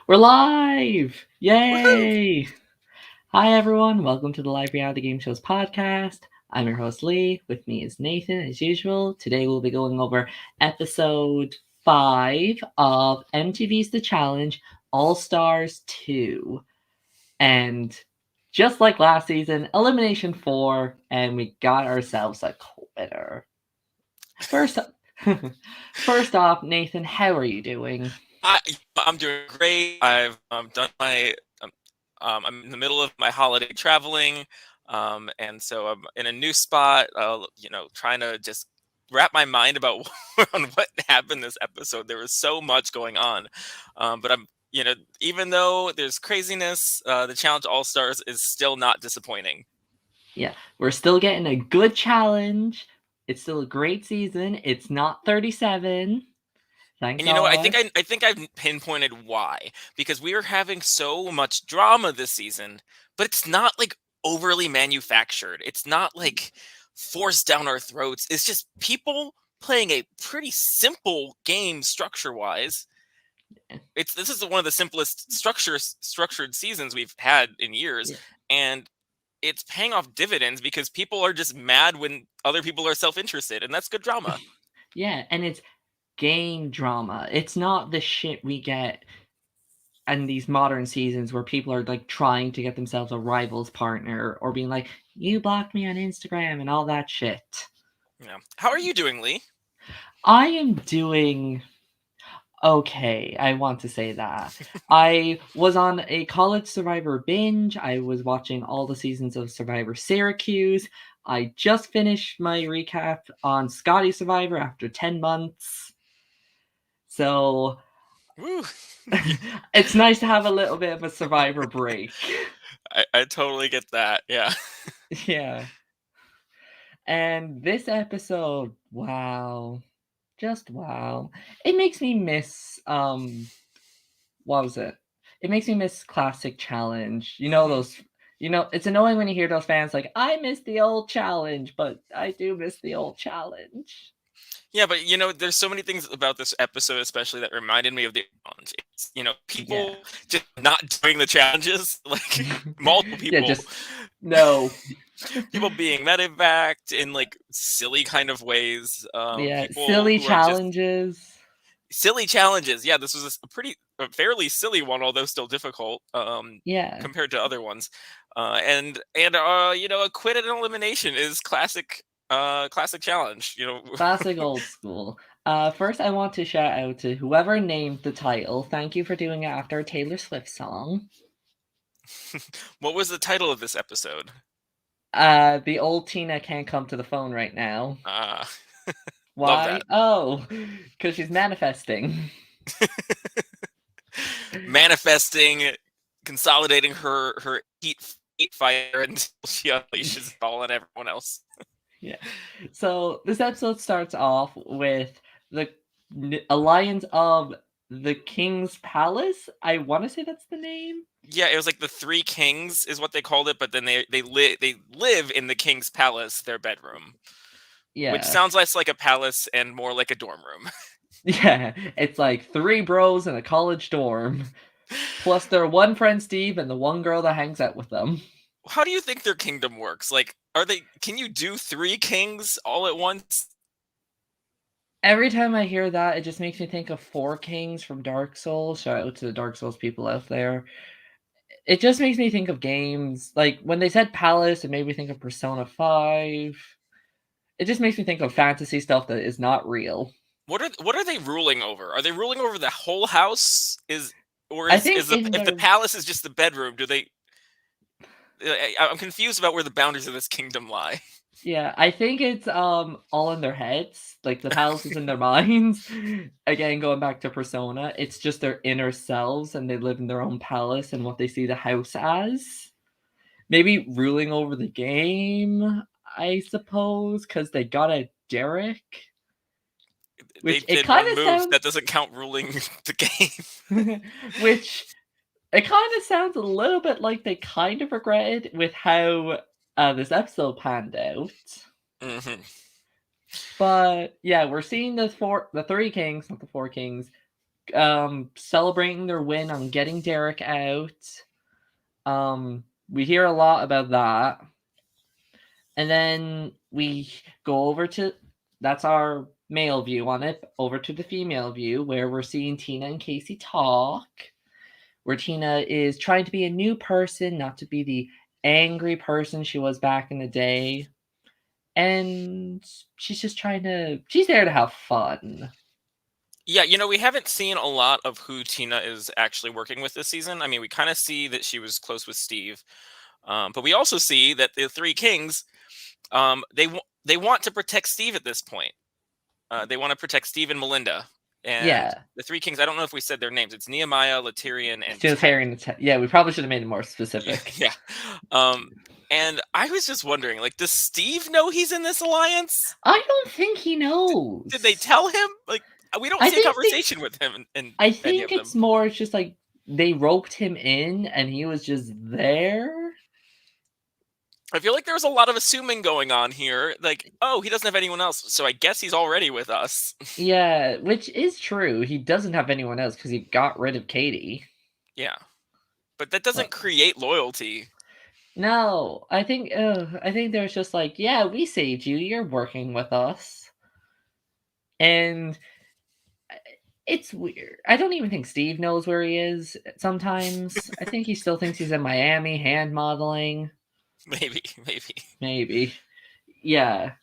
We're live! Woohoo! Yay! Hi everyone, welcome to the Live Reality Game Shows podcast. I'm your host Lee. With me is Nathan, as usual. Today we'll be going over episode 5 of MTV's The Challenge All Stars 2. And just like last season, Elimination 4, and we got ourselves a winner. First, first off, Nathan, how are you doing? I'm doing great. I've done my. I'm in the middle of my holiday traveling, and so I'm in a new spot. Trying to just wrap my mind about on what happened this episode. There was so much going on, but even though there's craziness, the Challenge All Stars is still not disappointing. Yeah, we're still getting a good challenge. It's still a great season. It's not 37. Thank And you know what? God. I think I've pinpointed why, because we are having so much drama this season, but it's not like overly manufactured. It's not like forced down our throats. It's just people playing a pretty simple game structure wise. This is one of the simplest structured seasons we've had in years, Yeah. and it's paying off dividends because people are just mad when other people are self-interested, and that's good drama. Yeah, and it's game drama. It's not the shit we get in these modern seasons where people are like trying to get themselves a rivals partner or being like, you blocked me on Instagram and all that shit. Yeah. How are you doing, Lee? I am doing okay, I want to say that. I was on a college Survivor binge. I was watching all the seasons of Survivor Syracuse. I just finished my recap on Scotty Survivor after 10 months. So Woo. it's nice to have a little bit of a Survivor break. I totally get that. Yeah. Yeah. And this episode, wow. Just wow. It makes me miss what was it? It makes me miss classic challenge. It's annoying when you hear those fans like, I miss the old challenge, but I do miss the old challenge. Yeah, but there's so many things about this episode, especially that reminded me of the challenge. It's, Yeah. people just not doing the challenges, like multiple Yeah, people, just no. people being medevaced in like silly kind of ways. Yeah, People silly who are just challenges. silly challenges. Yeah, this was a fairly silly one, although still difficult Yeah. compared to other ones. And a quit and elimination is classic challenge. Classic old school. First I want to shout out to whoever named the title. Thank you for doing it after a Taylor Swift song. What was the title of this episode? The old Tina can't come to the phone right now. Uh, love Why? that. Oh, because she's manifesting. Manifesting, consolidating her heat fire until she unleashes it all on everyone else. Yeah. So this episode starts off with the Alliance of the King's Palace. I want to say that's the name. Yeah, it was like the Three Kings is what they called it, but then they live in the king's palace, their bedroom, which Yeah. sounds less like a palace and more like a dorm room. Yeah. It's like 3 bros in a college dorm, plus their one friend Steve and the one girl that hangs out with them. How do you think their kingdom works? Like, can you do 3 kings all at once? Every time I hear that, it just makes me think of 4 Kings from Dark Souls. Shout out to the Dark Souls people out there. It just makes me think of games. Like, when they said Palace, it made me think of Persona 5. It just makes me think of fantasy stuff that is not real. What are they ruling over? Are they ruling over the whole house? I think If the palace is just the bedroom, do they? I'm confused about where the boundaries of this kingdom lie. Yeah, I think it's all in their heads. Like the palace is in their minds. Again, going back to Persona, it's just their inner selves and they live in their own palace and what they see the house as. Maybe ruling over the game, I suppose, because they got a Derek. They Which it did kind one of move sounds that doesn't count ruling the game. which it kind of sounds a little bit like they kind of regretted with how this episode panned out. Mm-hmm. But yeah, we're seeing the 3 kings, not the 4 kings, celebrating their win on getting Derek out. We hear a lot about that. And then we go over to, that's our male view on it, over to the female view where we're seeing Tina and Casey talk, where Tina is trying to be a new person, not to be the angry person she was back in the day. And she's just she's there to have fun. Yeah, we haven't seen a lot of who Tina is actually working with this season. I mean, we kind of see that she was close with Steve, but we also see that the Three Kings, they want to protect Steve at this point. They want to protect Steve and Melinda. And the Three Kings, I don't know if we said their names. It's Nehemiah, Latyrian, and Ted. Yeah, we probably should have made it more specific. Yeah. And I was just wondering, like, does Steve know he's in this alliance? I don't think he knows. Did they tell him? Like, we don't see a conversation with him. And I think it's more just like they roped him in and he was just there. I feel like there was a lot of assuming going on here. Like, oh, he doesn't have anyone else, so I guess he's already with us. Yeah, which is true. He doesn't have anyone else because he got rid of Katie. Yeah, but that doesn't create loyalty. No, I think there's just like, yeah, we saved you. You're working with us. And it's weird. I don't even think Steve knows where he is sometimes. I think he still thinks he's in Miami hand modeling. Maybe. Yeah.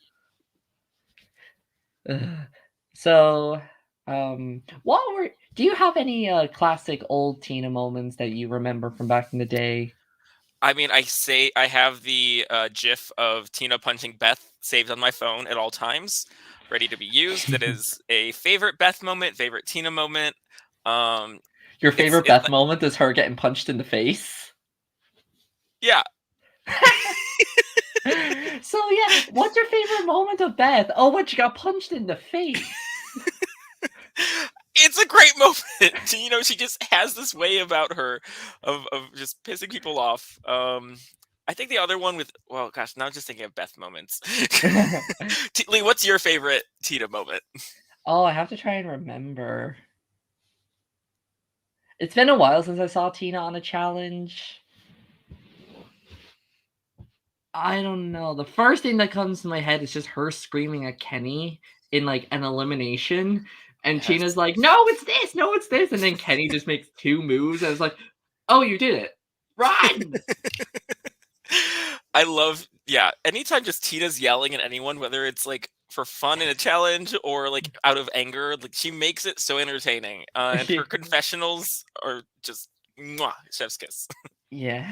So, do you have any classic old Tina moments that you remember from back in the day? I mean, I have the GIF of Tina punching Beth saved on my phone at all times, ready to be used. That is a favorite Beth moment, favorite Tina moment. Your favorite Beth moment is her getting punched in the face? Yeah. So yeah, what's your favorite moment of Beth? Oh, when she got punched in the face. It's a great moment. She just has this way about her of just pissing people off. I think the other one now I'm just thinking of Beth moments. Lee, what's your favorite Tina moment? Oh, I have to try and remember. It's been a while since I saw Tina on a challenge. I don't know. The first thing that comes to my head is just her screaming at Kenny in like an elimination. And Tina's like, no, it's this. And then Kenny just makes 2 moves. And it's like, oh, you did it. Run! I love, anytime just Tina's yelling at anyone, whether it's like for fun in a challenge or like out of anger, like she makes it so entertaining. And her confessionals are just chef's kiss. Yeah.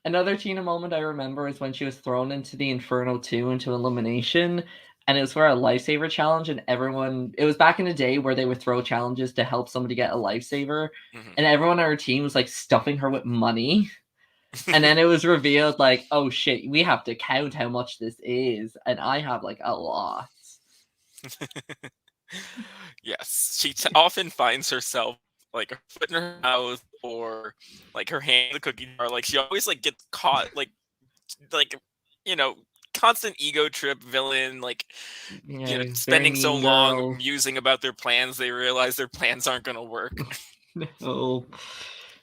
Another Tina moment I remember is when she was thrown into the Inferno 2 into elimination. And it was for a lifesaver challenge, and it was back in the day where they would throw challenges to help somebody get a lifesaver. Mm-hmm. And everyone on our team was like stuffing her with money. And then it was revealed like, oh shit, we have to count how much this is. And I have like a lot. Yes, she often finds herself like her foot in her mouth or like her hand in the cookie jar. Like she always like gets caught like constant ego trip villain, like spending so long musing about their plans, they realize their plans aren't gonna work. No.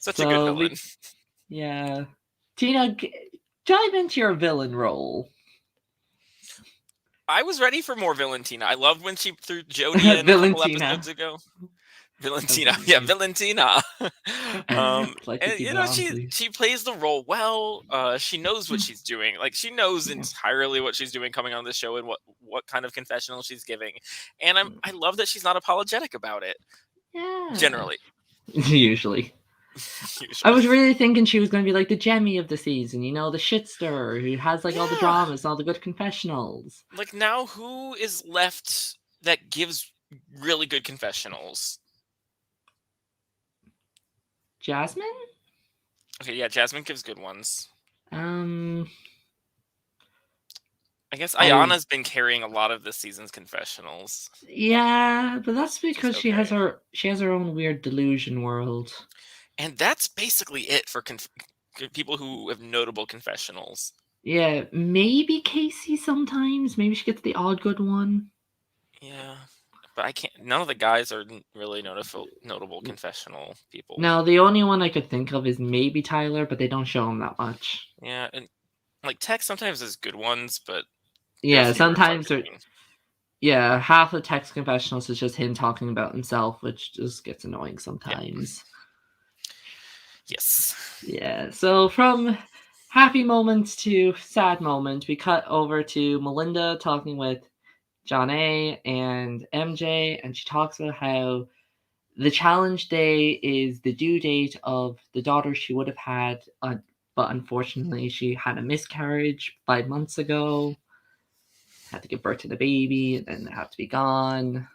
Such a good villain. Yeah. Tina, dive into your villain role. I was ready for more villain Tina. I loved when she threw Jody in a couple episodes ago. Valentina. Yeah, Valentina. She plays the role well. She knows what she's doing. Like she knows entirely what she's doing coming on the show and what kind of confessional she's giving. And I love that she's not apologetic about it. Yeah. Generally. Usually. I was really thinking she was going to be like the Jemmy of the season, the shitster who has like all the dramas, all the good confessionals. Like now, who is left that gives really good confessionals? Jasmine? Okay, yeah, Jasmine gives good ones. I guess Ayana's been carrying a lot of this season's confessionals. Yeah, but that's because she has her own weird delusion world. And that's basically it for people who have notable confessionals. Yeah, maybe Casey sometimes. Maybe she gets the odd good one. Yeah. but I can't. None of the guys are really notable confessional people. Now, the only one I could think of is maybe Tyler, but they don't show him that much. Yeah, and like Tex sometimes has good ones, but you have Yeah, fewer and far sometimes between. yeah, half the text confessionals is just him talking about himself, which just gets annoying sometimes. Yes. Yeah, so from happy moments to sad moment, we cut over to Melinda talking with John A and MJ, and she talks about how the challenge day is the due date of the daughter she would have had, but unfortunately she had a miscarriage 5 months ago, had to give birth to the baby, and then have to be gone.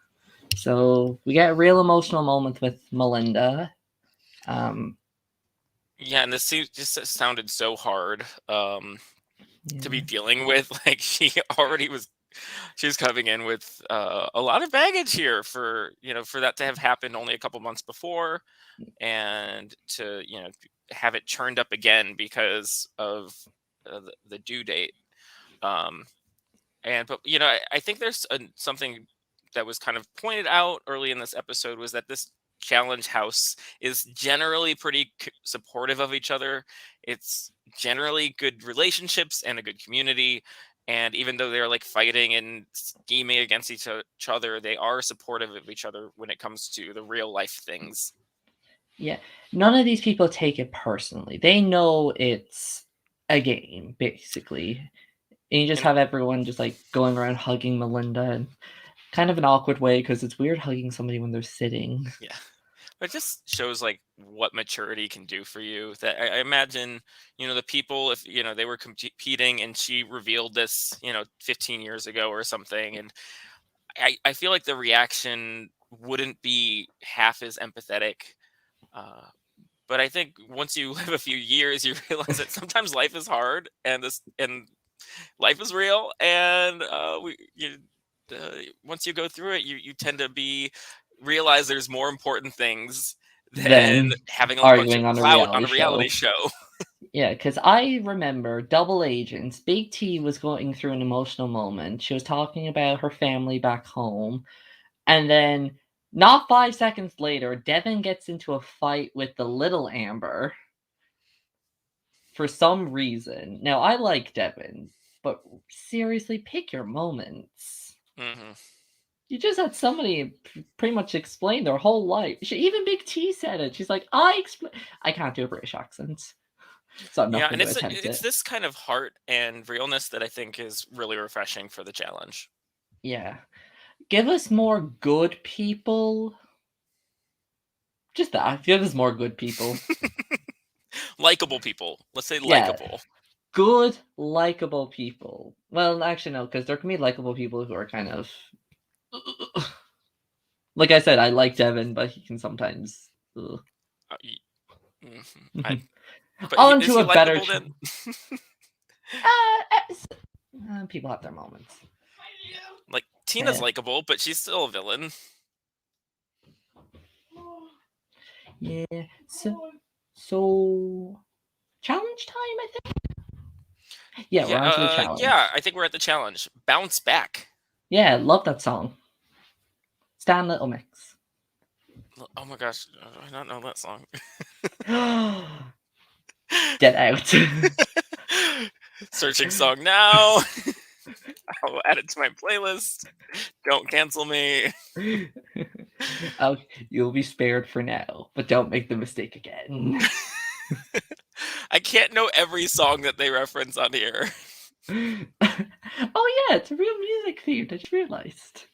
So we get a real emotional moment with Melinda. Yeah, and this just sounded so hard to be Yeah. dealing with. Like she was coming in with a lot of baggage here for for that to have happened only a couple months before, and to have it churned up again because of the due date. Um, but I think there's something that was kind of pointed out early in this episode, was that this challenge house is generally pretty supportive of each other. It's generally good relationships and a good community, and even though they're like fighting and scheming against each other, they are supportive of each other when it comes to the real life things. Yeah, none of these people take it personally. They know it's a game, basically. And you just And have everyone just like going around hugging Melinda in kind of an awkward way because it's weird hugging somebody when they're sitting. yeah, but it just shows like what maturity can do for you. That I imagine, the people, if they were competing and she revealed this, 15 years ago or something, and I feel like the reaction wouldn't be half as empathetic. Uh, but I think once you live a few years, you realize that sometimes life is hard, and life is real, and once you go through it, you tend to realize there's more important things than Than having a bunch of arguing on a clout on reality a reality show. show. Yeah, because I remember Double Agents. Big T was going through an emotional moment. She was talking about her family back home. And then, not 5 seconds later, Devin gets into a fight with the little Amber for some reason. Now, I like Devin, but seriously, pick your moments. Hmm. You just had somebody pretty much explain their whole life. Even Big T said it. She's like, I can't do a British accent, so I'm not Yeah, going and to attempt it's it. this kind of heart and realness that I think is really refreshing for the challenge. Yeah. Give us more good people. Just that. Give us more good people. Likable people. Let's say Yeah. likable. Good, likable people. Well, actually, no, because there can be likable people who are kind of. Like I said, I like Devin, but he can sometimes. Uh, mhm. I, but On is to he a better. likable then? People have their moments. Like Tina's Yeah. likable, but she's still a villain. Yeah. So challenge time, I think. Yeah, we're on to the challenge. Yeah, I think we're at the challenge. Bounce back. Yeah, love that song. Stan Little Mix. Oh my gosh, I don't know that song. Get out. Searching song now. I'll add it to my playlist. Don't cancel me. Oh, you'll be spared for now, but don't make the mistake again. I can't know every song that they reference on here. Oh yeah, it's a real music themed. I just realized.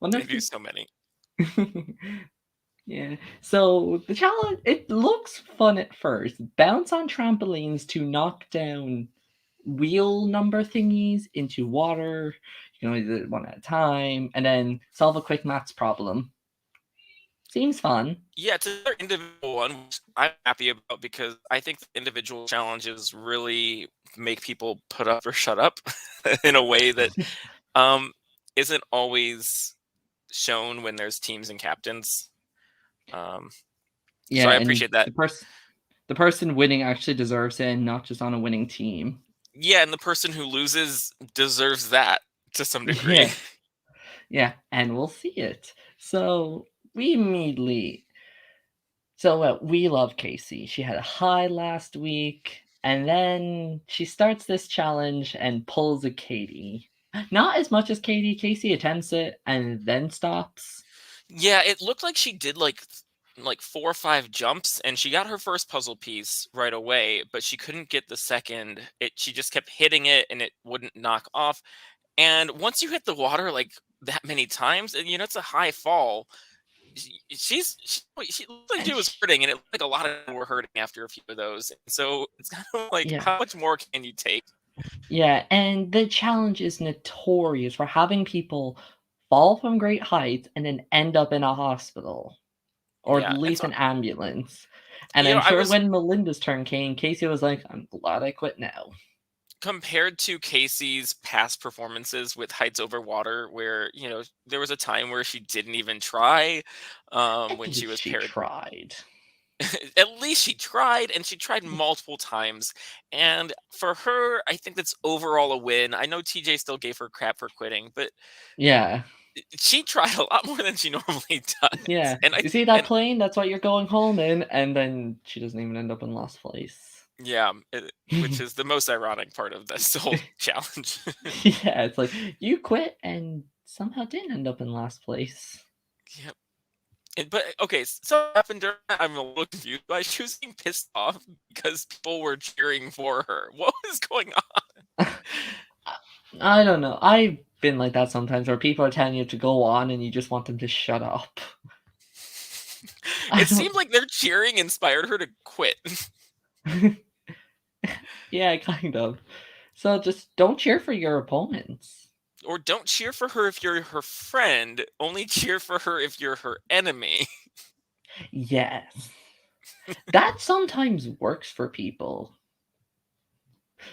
Wonder They if do so many. Yeah. So the challenge, it looks fun at first. Bounce on trampolines to knock down wheel number thingies into water. You can only do it one at a time, and then solve a quick maths problem. Seems fun. Yeah, it's another individual one, which I'm happy about, because I think the individual challenges really make people put up or shut up in a way that um, isn't always shown when there's teams and captains. So Yeah, I and appreciate that. the person winning actually deserves it, and not just on a winning team. Yeah, and the person who loses deserves that to some degree. Yeah. Yeah, and we'll see it. So we immediately. So we love Casey. She had a high last week, and then she starts this challenge and pulls a Katie. Not as much as Katie. Casey attempts it and then stops. Yeah, it looked like she did like 4 or 5 jumps, and she got her first puzzle piece right away, but she couldn't get the second. She just kept hitting it, and it wouldn't knock off. And once you hit the water like that many times, and it's a high fall. She looked like And she was hurting, and it looked like a lot of people were hurting after a few of those. So it's kind of like, yeah, how much more can you take? yeah, and the challenge is notorious for having people fall from great heights and then end up in a hospital or at Yeah, and least so an ambulance. And I'm I sure was when Melinda's turn came, Casey was like, "I'm glad I quit now." compared to Casey's past performances with Heights Over Water, where there was a time where she didn't even try, At when she least was she paired. tried. At least she tried, and she tried multiple times. And for her, I think that's overall a win. I know TJ still gave her crap for quitting, but Yeah. she tried a lot more than she normally does. Yeah. And You see that plane? That's what you're going home in. And then she doesn't even end up in last place. yeah, which is the most ironic part of this whole challenge. Yeah, it's like you quit and somehow didn't end up in last place. Yep. But okay, so what happened during that, I'm a little confused. Why she was getting pissed off because people were cheering for her. What was going on? I don't know. I've been like that sometimes where people are telling you to go on and you just want them to shut up. I It don't. seemed like their cheering inspired her to quit. Yeah, kind of. So just don't cheer for your opponents. Or don't cheer for her if you're her friend, only cheer for her if you're her enemy. Yes. That sometimes works for people.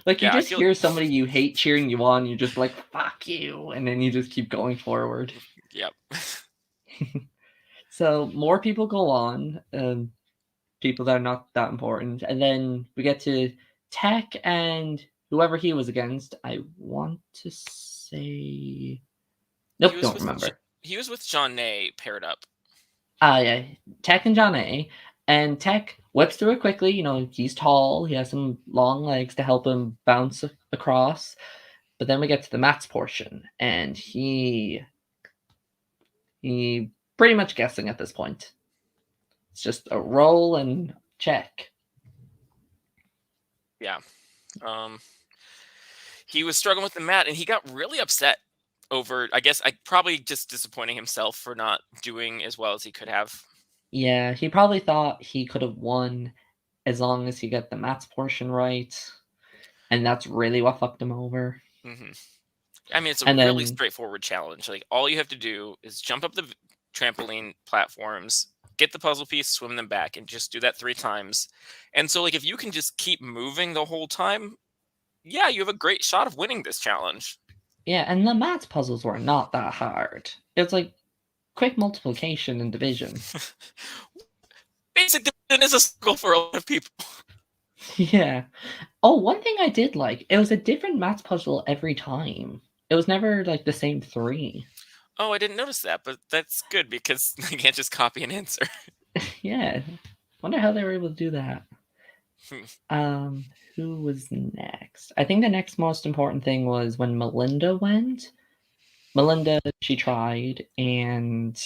Like you Yeah, I just feel hear somebody you hate cheering you on, you're just like, fuck you, and then you just keep going forward. yep. So more people go on, people that are not that important, and then we get to Tech and whoever he was against. I want to say, He nope, was don't with remember. he was with John Nay paired up. Yeah, Tech and John A. And Tech whips through it quickly. You know, he's tall. He has some long legs to help him bounce across. But then we get to the maths portion, and he pretty much guessing at this point. It's just a roll and check. Yeah. He was struggling with the mat, and he got really upset over, I guess, probably just disappointing himself for not doing as well as he could have. Yeah, he probably thought he could have won as long as he got the maths portion right, and that's really what fucked him over. hmm I mean, it's a And really then, straightforward challenge. Like, all you have to do is jump up the trampoline platforms, get the puzzle piece, swim them back, and just do that 3 times. And so, like, if you can just keep moving the whole time, yeah, you have a great shot of winning this challenge. yeah, and the maths puzzles were not that hard. It was like quick multiplication and division. Basic division is a struggle for a lot of people. Yeah. Oh, one thing I did like, it was a different maths puzzle every time. It was never like the same 3. Oh, I didn't notice that, but that's good because I can't just copy an answer. Yeah. Wonder how they were able to do that. Hmm. Who was next? I think the next most important thing was when Melinda went. Melinda, she tried, and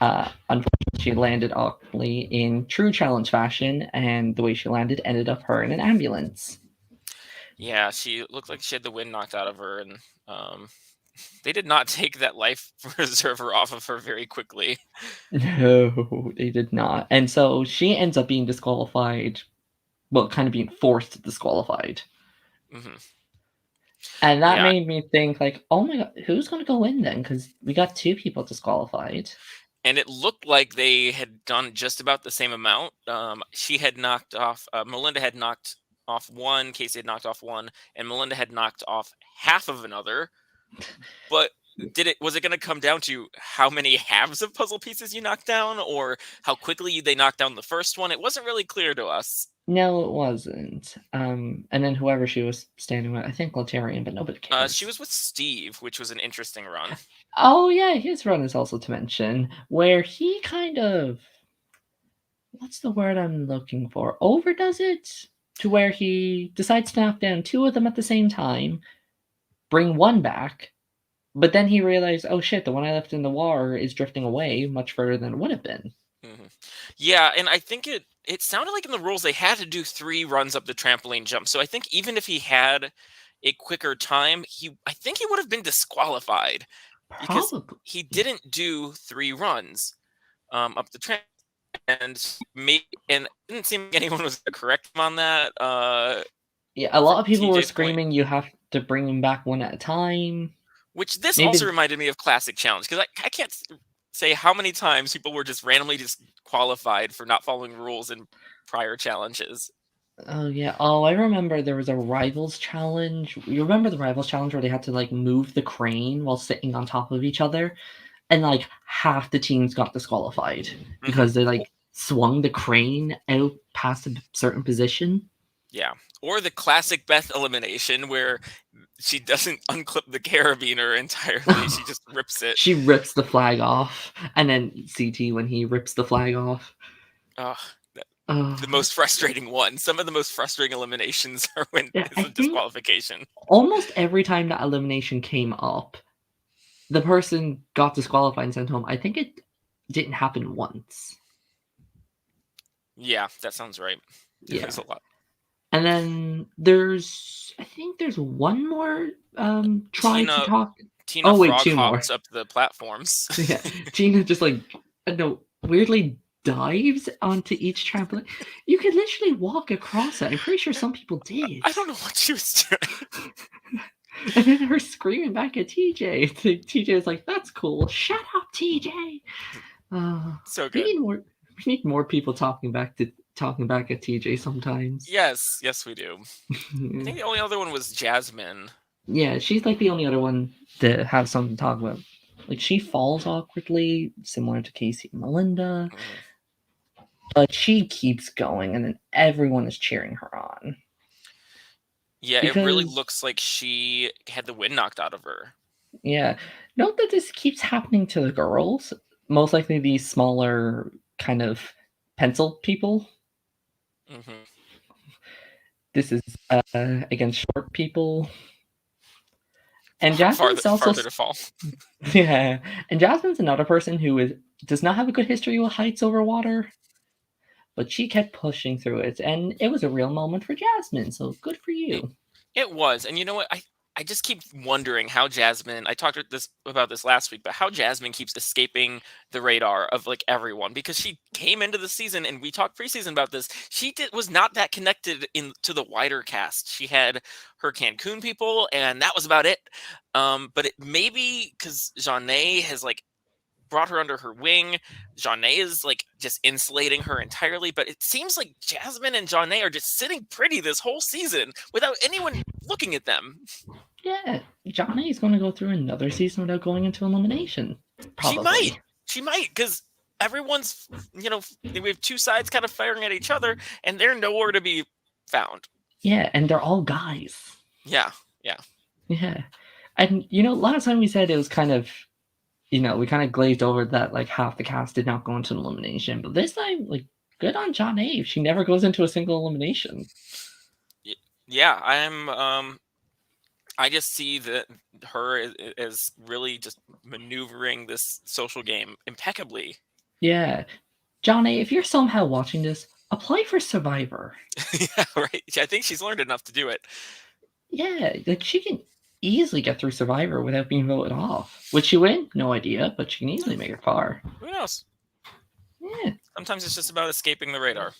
unfortunately, she landed awkwardly in true challenge fashion, and the way she landed ended up her in an ambulance. Yeah, she looked like she had the wind knocked out of her, and they did not take that life preserver off of her very quickly. No, they did not. And so she ends up being disqualified. Well, kind of being forced disqualified. Hmm. And that Yeah, made me think, like, oh my god, who's going to go in then? Because we got 2 people disqualified. and it looked like they had done just about the same amount. She had knocked off. Melinda had knocked off one. Casey had knocked off one, and Melinda had knocked off half of another. But was it going to come down to how many halves of puzzle pieces you knocked down, or how quickly they knocked down the first one? It wasn't really clear to us. No, it wasn't. And then whoever she was standing with, I think Latarian, but nobody cares. She was with Steve, which was an interesting run. Oh yeah, his run is also to mention, where he kind of, what's the word I'm looking for? Overdoes it to where he decides to knock down two of them at the same time, bring one back, but then he realized, oh shit, the one I left in the water is drifting away much further than it would have been. Mm-hmm. Yeah, and I think it sounded like in the rules they had to do 3 runs up the trampoline jump. So I think even if he had a quicker time, I think he would have been disqualified because Probably. he didn't do 3 runs up the trampoline. And it didn't seem like anyone was correct on that. Yeah, a lot of people were TJ's screaming you have to bring them back one at a time. Which this Maybe- also reminded me of Classic Challenge, because I can't say how many times people were just randomly disqualified for not following rules in prior challenges. Oh yeah. Oh, I remember there was a Rivals challenge. You remember the Rivals challenge where they had to like move the crane while sitting on top of each other, and like half the teams got disqualified because they like swung the crane out past a certain position. Yeah. Or the classic Beth elimination where she doesn't unclip the carabiner entirely. She just rips it. She rips the flag off, and then CT when he rips the flag off. The most frustrating one. Some of the most frustrating eliminations are when it's a disqualification. Almost every time that elimination came up, the person got disqualified and sent home. I think it didn't happen once. Yeah, that sounds right. Yeah. There's a lot. And then I think there's one more try to talk. Tina Frog hops up the platforms. Yeah, Tina just like, weirdly dives onto each trampoline. You could literally walk across it. I'm pretty sure some people did. I don't know what she was doing. And then her screaming back at TJ. TJ is like, "That's cool. Shut up, TJ." So good. We need more people talking back at TJ sometimes. Yes, we do. I think the only other one was Jasmine. Yeah, she's like the only other one to have something to talk about. Like, she falls awkwardly, similar to Casey and Melinda. But she keeps going, and then everyone is cheering her on. Yeah, it really looks like she had the wind knocked out of her. Yeah. Note that this keeps happening to the girls. Most likely these smaller kind of pencil people. Mm-hmm. This is against short people. And Jasmine's farther to fall. Yeah. And Jasmine's another person who does not have a good history with heights over water. But she kept pushing through it, and it was a real moment for Jasmine, so good for you. It was. And you know what? I just keep wondering how Jasmine, I talked about this last week, but how Jasmine keeps escaping the radar of like everyone, because she came into the season, and we talked preseason about this. She was not that connected to the wider cast. She had her Cancun people, and that was about it. But it maybe because Janae has like brought her under her wing. Janae is like just insulating her entirely, but it seems like Jasmine and Janae are just sitting pretty this whole season without anyone looking at them. Yeah, Janae is going to go through another season without going into elimination. Probably. She might, because everyone's, we have two sides kind of firing at each other, and they're nowhere to be found. Yeah, and they're all guys. Yeah. And, last time we said it was kind of, we kind of glazed over that, like, half the cast did not go into elimination. But this time, like, good on Janae. She never goes into a single elimination. Yeah, I just see that her is really just maneuvering this social game impeccably. Yeah. Janae, if you're somehow watching this, apply for Survivor. Yeah, right. I think she's learned enough to do it. Yeah, like, she can easily get through Survivor without being voted off. Would she win? No idea, but she can easily make it far. Who knows? Yeah. Sometimes it's just about escaping the radar.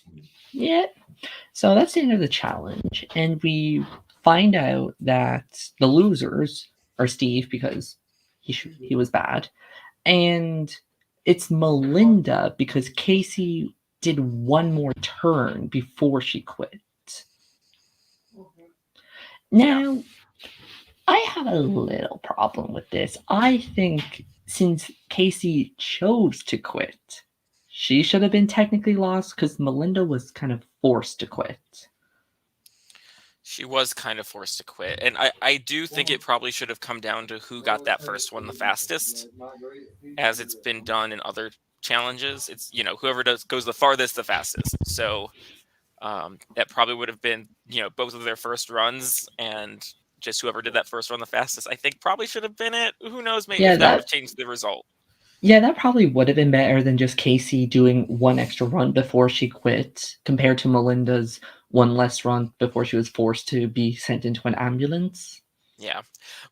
Yeah. So that's the end of the challenge. And we find out that the losers are Steve, because he was bad. And it's Melinda, because Casey did one more turn before she quit. Now, I have a little problem with this. I think since Casey chose to quit, she should have been technically lost because Melinda was kind of forced to quit. She was kind of forced to quit, and I do think it probably should have come down to who got that first one the fastest, as it's been done in other challenges. It's, whoever goes the farthest the fastest. So that probably would have been, both of their first runs, and just whoever did that first run the fastest, I think probably should have been it. Who knows, maybe Yeah, if that would that have changed the result. yeah, that probably would have been better than just Casey doing one extra run before she quit, compared to Melinda's one less run before she was forced to be sent into an ambulance. Yeah,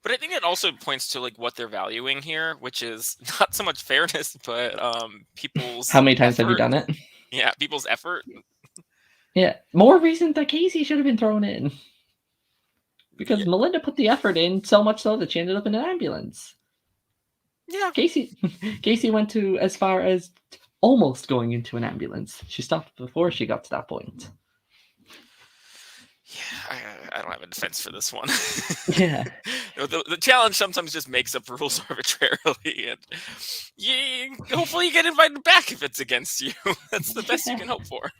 but I think it also points to like what they're valuing here, which is not so much fairness, but How people's many times have you effort. done it? Yeah, people's effort. Yeah, more reason that Casey should have been thrown in. Yeah, Because Melinda put the effort in so much so that she ended up in an ambulance. yeah. Casey Casey went to as far as almost going into an ambulance. She stopped before she got to that point. Yeah, I don't have a defense for this one. Yeah. The challenge sometimes just makes up rules arbitrarily, and hopefully you get invited back if it's against you. That's the best you Yeah. can hope for.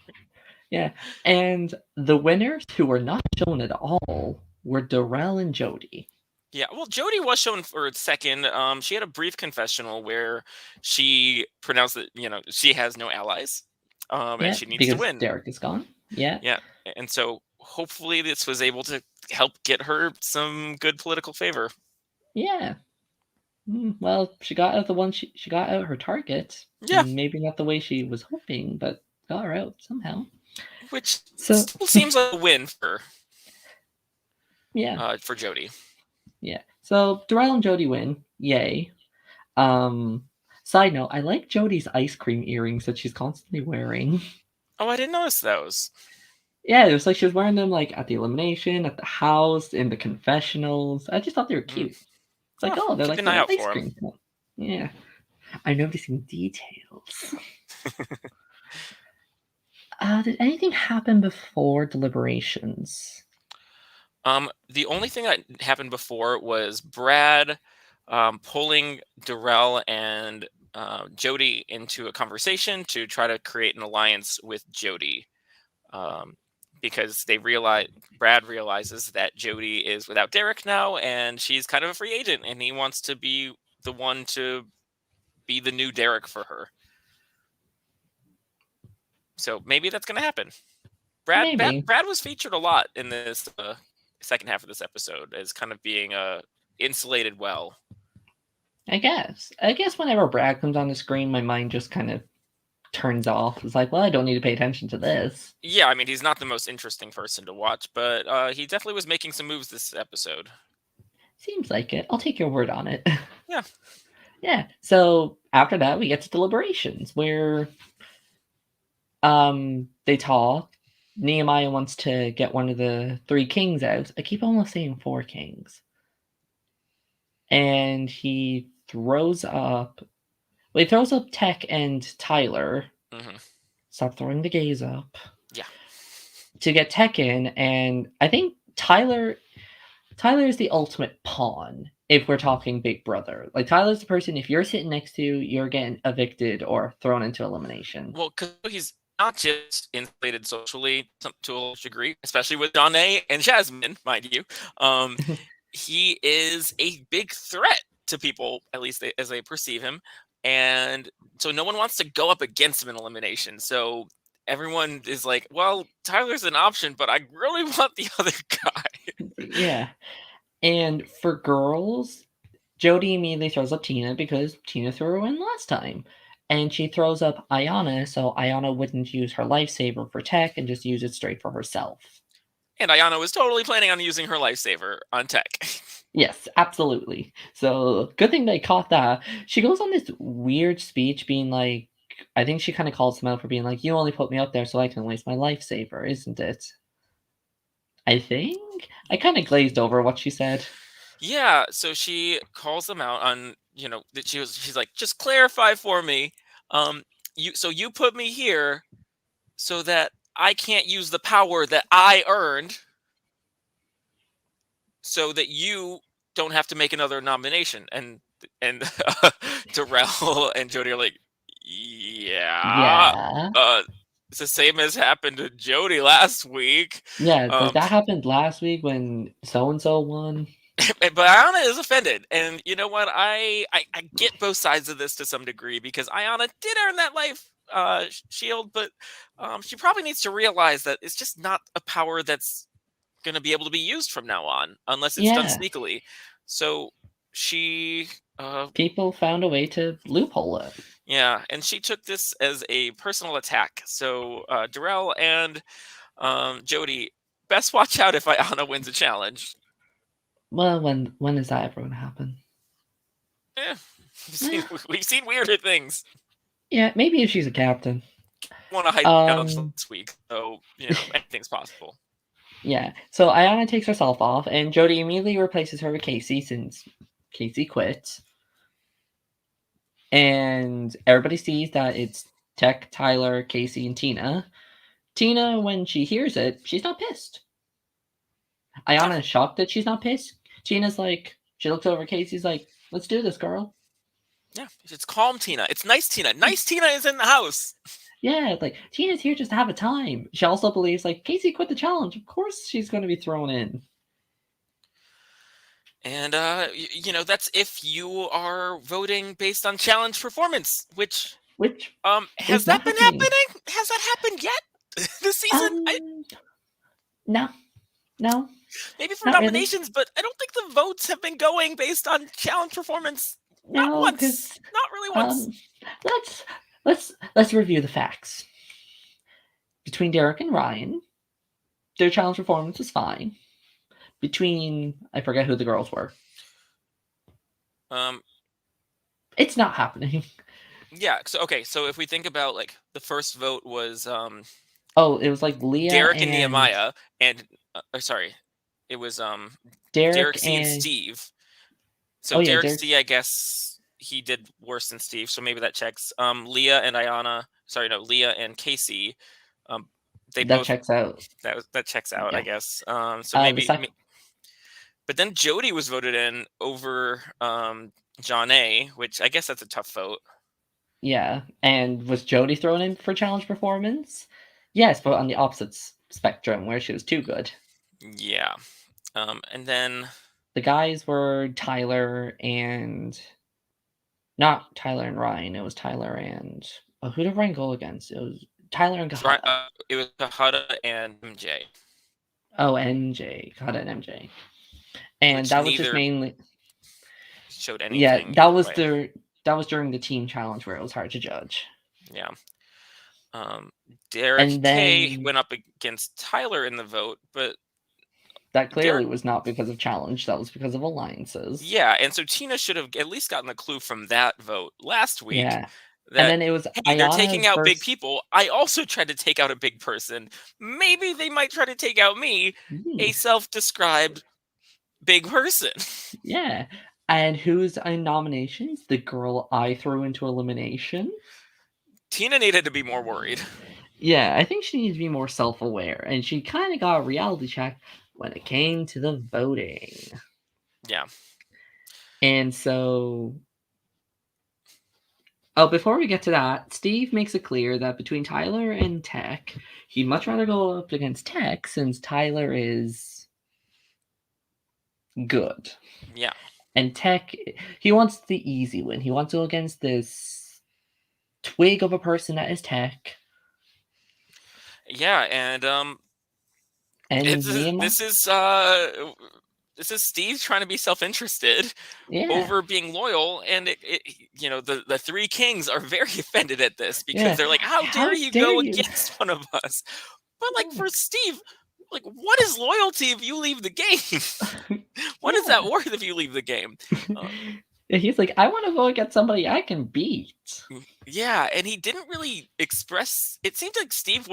Yeah. And the winners who were not shown at all were Darrell and Jody. Yeah, well, Jody was shown for a second. She had a brief confessional where she pronounced that she has no allies, and Yeah, she needs to because win. Derek is gone. Yeah. Yeah, and so hopefully this was able to help get her some good political favor. Yeah. Well, she got out the one she got out her target. Yeah, Maybe not the way she was hoping, but got her out somehow. which So still seems like a win yeah. For Jody. Yeah. So Darrell and Jody win. Yay. Side note, I like Jody's ice cream earrings that she's constantly wearing. Oh, I didn't notice those. Yeah, it was like she was wearing them like at the elimination, at the house, in the confessionals. I just thought they were cute. It's like, Oh, oh, they're keep like an eye little out ice for them. cream. Yeah. I'm noticing details. Did anything happen before deliberations? The only thing that happened before was Brad pulling Darrell and Jody into a conversation to try to create an alliance with Jody, because Brad realizes that Jody is without Derek now, and she's kind of a free agent, and he wants to be the one to be the new Derek for her. So maybe that's going to happen. Maybe. Brad was featured a lot in this second half of this episode as kind of being insulated well. I guess. I guess whenever Brad comes on the screen, my mind just kind of turns off. It's like, well, I don't need to pay attention to this. Yeah, I mean, he's not the most interesting person to watch, but he definitely was making some moves this episode. Seems like it. I'll take your word on it. Yeah. Yeah. So after that, we get to deliberations where they talk. Nehemiah wants to get one of the three kings out. I keep almost saying four kings. And he throws up. Well, he throws up Tech and Tyler. Mm-hmm. Stop throwing the gays up. Yeah. To get Tech in, and I think Tyler is the ultimate pawn if we're talking Big Brother. Like, Tyler's the person, if you're sitting next to, you're getting evicted or thrown into elimination. Well, because he's not just insulated socially to a large degree, especially with Danae and Jasmine, mind you. He is a big threat to people, at least as they perceive him. And so no one wants to go up against him in elimination. So everyone is like, well, Tyler's an option, but I really want the other guy. Yeah. And for girls, Jody immediately throws up Tina because Tina threw her in last time. And she throws up Ayanna, so Ayanna wouldn't use her lifesaver for Tech and just use it straight for herself. And Ayanna was totally planning on using her lifesaver on Tech. Yes, absolutely. So good thing they caught that. She goes on this weird speech being like, I think she kind of calls him out for being like, you only put me up there so I can waste my lifesaver, isn't it? I think? I kind of glazed over what she said. Yeah, so she calls them out on, that she's like, just clarify for me. You put me here so that I can't use the power that I earned, so that you don't have to make another nomination. And Darrell and Jody are like, yeah, Yeah. it's the same as happened to Jody last week. Yeah, it's like that happened last week when so and so won. But Ayana is offended, and you know what? I get both sides of this to some degree, because Ayana did earn that life shield, but she probably needs to realize that it's just not a power that's going to be able to be used from now on unless it's done Yeah. sneakily. So she People found a way to loophole it. yeah, and she took this as a personal attack. So Darrell and Jody, best watch out if Ayana wins a challenge. Well, when is that ever going to happen? Eh, we've seen weirder things. Yeah, maybe if she's a captain. Won a high challenge this week, so anything's possible. Yeah, so Ayana takes herself off, and Jody immediately replaces her with Casey since Casey quit. And everybody sees that it's Tech, Tyler, Casey, and Tina. Tina, when she hears it, she's not pissed. Ayana is shocked that she's not pissed. Tina's like, she looks over at Casey's like, let's do this, girl. Yeah, it's calm Tina. It's nice Tina. Nice Tina is in the house. Yeah, like, Tina's here just to have a time. She also believes, like, Casey quit the challenge. Of course she's going to be thrown in. And, that's if you are voting based on challenge performance, which has that been happening? Has that happened yet this season? No. Maybe for nominations, really. But I don't think the votes have been going based on challenge performance. Not once. Not really once. Let's review the facts. Between Derek and Ryan, their challenge performance was fine. Between, I forget who the girls were. It's not happening. Yeah. So if we think about, like, the first vote was it was like Leah, Derek and Nehemiah, and sorry, it was Derek C and Steve. So Derek C, I guess he did worse than Steve, so maybe that checks. Leah and Casey. That checks out. That checks out, yeah. I guess. So maybe. But then Jody was voted in over John A, which I guess that's a tough vote. Yeah, and was Jody thrown in for challenge performance? Yes, but on the opposite spectrum, where she was too good. Yeah. And then the guys were Tyler and not Tyler and Ryan. It was Tyler and who did Ryan go against? It was Tyler and Kahada. It was Kahada and MJ. Oh, MJ, Kahada and MJ, and which that was just mainly showed anything. Yeah, that was during the team challenge where it was hard to judge. Yeah. Derek K went up against Tyler in the vote, but that clearly was not because of challenge. That was because of alliances. Yeah, and so Tina should have at least gotten a clue from that vote last week. Yeah. And then it was they're taking out big people. I also tried to take out a big person. Maybe they might try to take out me, a self-described big person. Yeah. And who's in nominations? The girl I threw into elimination. Tina needed to be more worried. Yeah, I think she needs to be more self-aware. And she kind of got a reality check when it came to the voting. Yeah. And so... before we get to that, Steve makes it clear that between Tyler and Tech, he'd much rather go up against Tech since Tyler is good. Yeah. And Tech, he wants the easy win. He wants to go against this twig of a person that is Tech. Yeah, and this is Steve trying to be self-interested over being loyal, and the three kings are very offended at this because they're like, how dare you go against one of us? But like for Steve, like, what is loyalty if you leave the game? What is that worth if you leave the game? He's like, I want to go against somebody I can beat. Yeah, and he didn't really express. It seems like Steve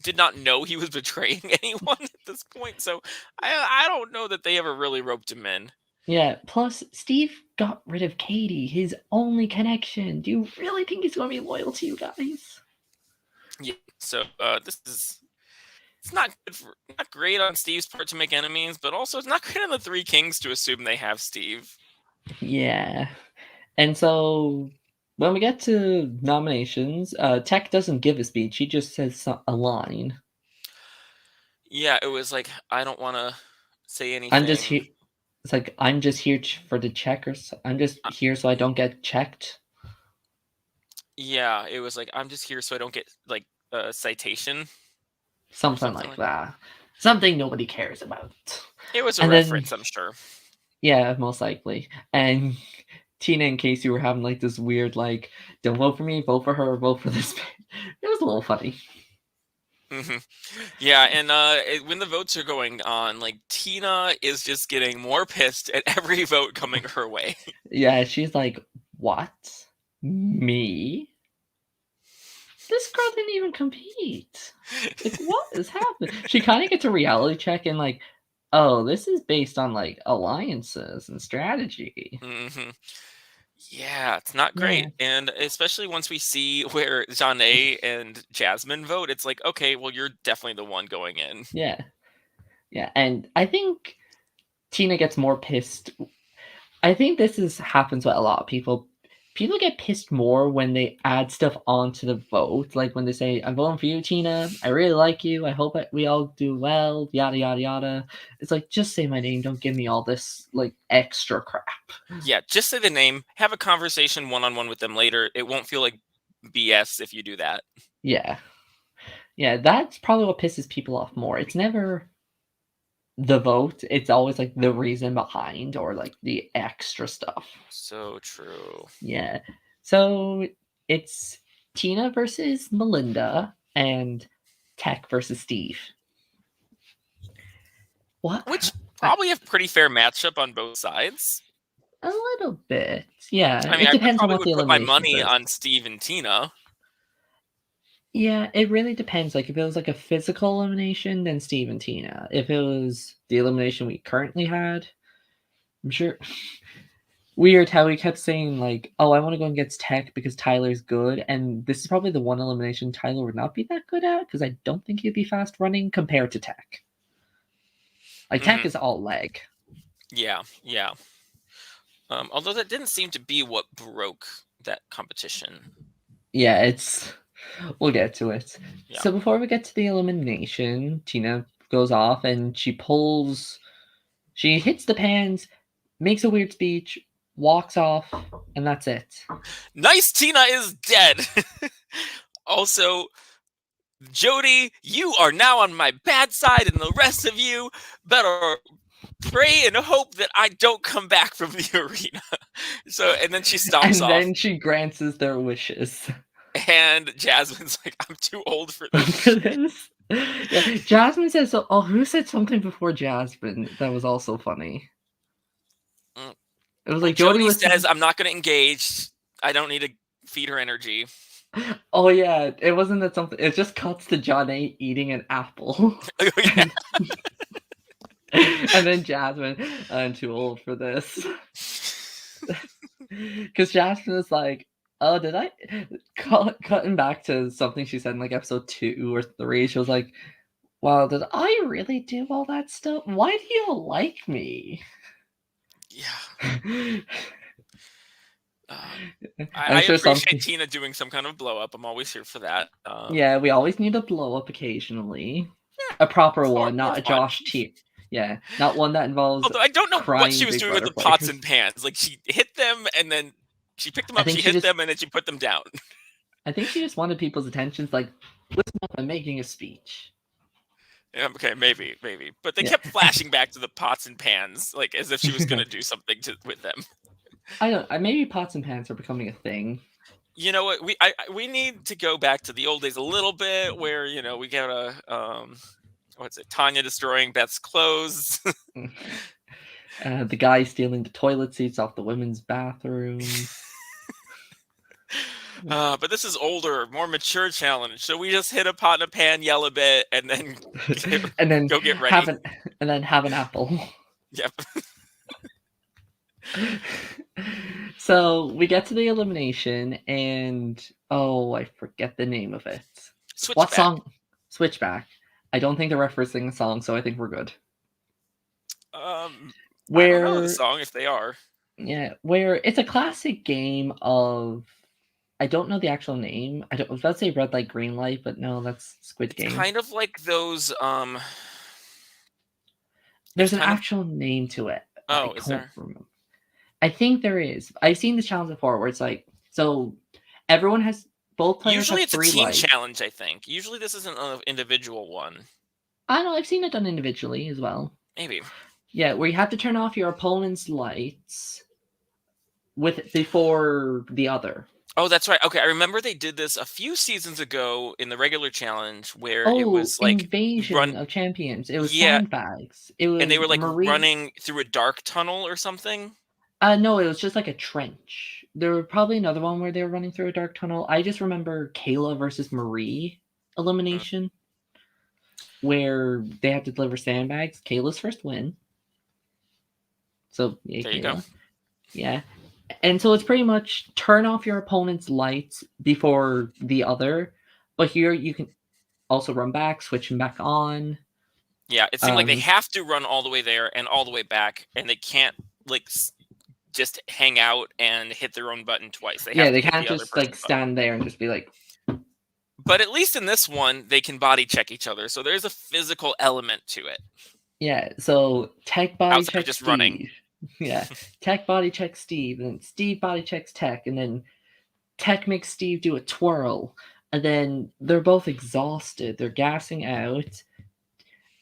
did not know he was betraying anyone at this point, so I don't know that they ever really roped him in. Yeah, plus Steve got rid of Katie, his only connection. Do you really think he's going to be loyal to you guys? Yeah, so this is it's not not great on Steve's part to make enemies, but also it's not great on the Three Kings to assume they have Steve. Yeah. And so when we get to nominations, Tech doesn't give a speech. He just says a line. Yeah, it was like, I don't want to say I'm just anything. here. It's like, I'm just here for the checkers. I'm just here so I don't get checked. Yeah, it was like, I'm just here so I don't get like a citation. Something like that. Something nobody cares about. It was a And reference, then, I'm sure. yeah, most likely. And Tina and Casey were having like this weird, like, don't vote for me, vote for her, vote for this. It was a little funny. Yeah, and when the votes are going on, like Tina is just getting more pissed at every vote coming her way. Yeah, she's like, what? Me? This girl didn't even compete. Like, what is happening? She kind of gets a reality check and like, oh, this is based on like alliances and strategy. Yeah, it's not great. Yeah. And especially once we see where Janae and Jasmine vote, it's like, okay, well, you're definitely the one going in. Yeah. Yeah. And I think Tina gets more pissed. I think this happens with a lot of people. People get pissed more when they add stuff onto the vote, like when they say, "I'm voting for you, Tina. I really like you. I hope we all do well." Yada yada yada. It's like, just say my name. Don't give me all this like extra crap. Yeah, just say the name, have a conversation one-on-one with them later. It won't feel like BS if you do that. Yeah, yeah. That's probably what pisses people off more. It's never the vote. It's always like the reason behind or like the extra stuff. So true. Yeah. So it's Tina versus Melinda and Tech versus Steve. What? Which probably a pretty fair matchup on both sides. A little bit. Yeah. I mean, It I depends on probably what would the put my eliminations money is. on Steve and Tina. Yeah, it really depends. Like if it was like a physical elimination, then Steve and Tina. If it was the elimination we currently had, I'm sure. Weird how he kept saying like, "Oh, I want to go against Tech because Tyler's good," and this is probably the one elimination Tyler would not be that good at because I don't think he'd be fast running compared to Tech. Like Tech is all leg. Yeah, yeah. Although that didn't seem to be what broke that competition. Yeah, we'll get to it. Yeah. So before we get to the elimination, Tina goes off and she hits the pans, makes a weird speech, walks off, and that's it. Nice Tina is dead. Also, Jody, you are now on my bad side, and the rest of you better pray and hope that I don't come back from the arena. So, and then she stomps off. And then she grants their wishes. And Jasmine's like, I'm too old for this. For this. Yeah, Jasmine says so. Oh, who said something before Jasmine that was also funny? It was like Jody says, I'm not going to engage. I don't need to feed her energy. Oh yeah, it wasn't that something. It just cuts to Janae eating an apple. Yeah. And then Jasmine, I'm too old for this. Because Jasmine is like, oh, did I cutting back to something she said in like episode 2 or 3? She was like, wow, did I really do all that stuff? Why do you like me? Yeah. I sure appreciate Tina doing some kind of blow up. I'm always here for that. Yeah, we always need a blow up occasionally. A proper one, not a Josh T. Yeah, not one that involves. Although I don't know what she was big doing with the pots and pans. Like she hit them and then she picked them up. She hit them and then she put them down. I think she just wanted people's attention. Like, listen up, I'm making a speech. Okay, maybe. But they kept flashing back to the pots and pans, like as if she was going to do something with them. I don't. Maybe pots and pans are becoming a thing. You know what? We need to go back to the old days a little bit, where we get a what's it? Tanya destroying Beth's clothes. The guy stealing the toilet seats off the women's bathroom. But this is older, more mature challenge. So we just hit a pot in a pan, yell a bit, and then go get ready. Have an apple. Yep. So we get to the elimination, and I forget the name of it. Switchback. What song? Switchback. I don't think they're referencing a song, so I think we're good. I don't know the Where song if they are. where it's a classic game of I don't know the actual name. I was about to say red light, green light, but no, that's Squid It's Game. kind of like those. It's There's an kind of. actual name to it, but I Oh, is can't there? remember. I think there is. I've seen this challenge before where it's like so everyone has both players Usually have it's a 3 team lights. challenge, I think. Usually this isn't an individual one. I know I've seen it done individually as well. Maybe. Yeah, where you have to turn off your opponent's lights before the other. Oh, that's right. Okay, I remember they did this a few seasons ago in the regular challenge where it Oh, was like Invasion run. of Champions. It was Yeah, sandbags. It and they was were like Marie. running through a dark tunnel or something. No, it was just like a trench. There were probably another one where they were running through a dark tunnel. I just remember Kayla versus Marie Mm, elimination, where they had to deliver sandbags. Kayla's first win. So yeah, there you go. Kayla. Yeah. And so it's pretty much turn off your opponent's lights before the other. But here you can also run back, switch them back on. Yeah, it seemed like they have to run all the way there and all the way back, and they can't like just hang out and hit their own button twice. They Yeah, have to they hit can't the other just like person's button. stand there and just be like, But at least in this one, they can body check each other, so there's a physical element to it yeah. So Tech body outside of check just running. Steve. Yeah, Tech body check Steve, and then Steve body checks Tech, and then Tech makes Steve do a twirl, and then they're both exhausted. They're gassing out,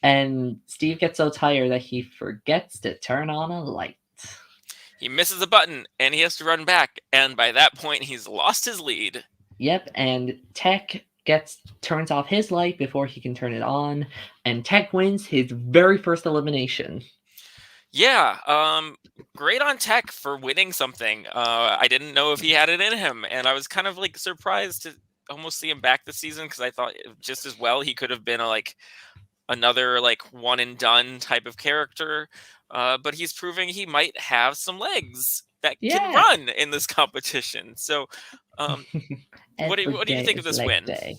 and Steve gets so tired that he forgets to turn on a light. He misses a button and he has to run back, and by that point, he's lost his lead. Yep, and Tech turns off his light before he can turn it on, and Tech wins his very first elimination. Yeah, great on Tech for winning something. I didn't know if he had it in him, and I was kind of like surprised to almost see him back this season because I thought just as well he could have been another like one and done type of character. But he's proving he might have some legs that can Yeah. run in this competition. So, what Every do you day think of is this leg win? day.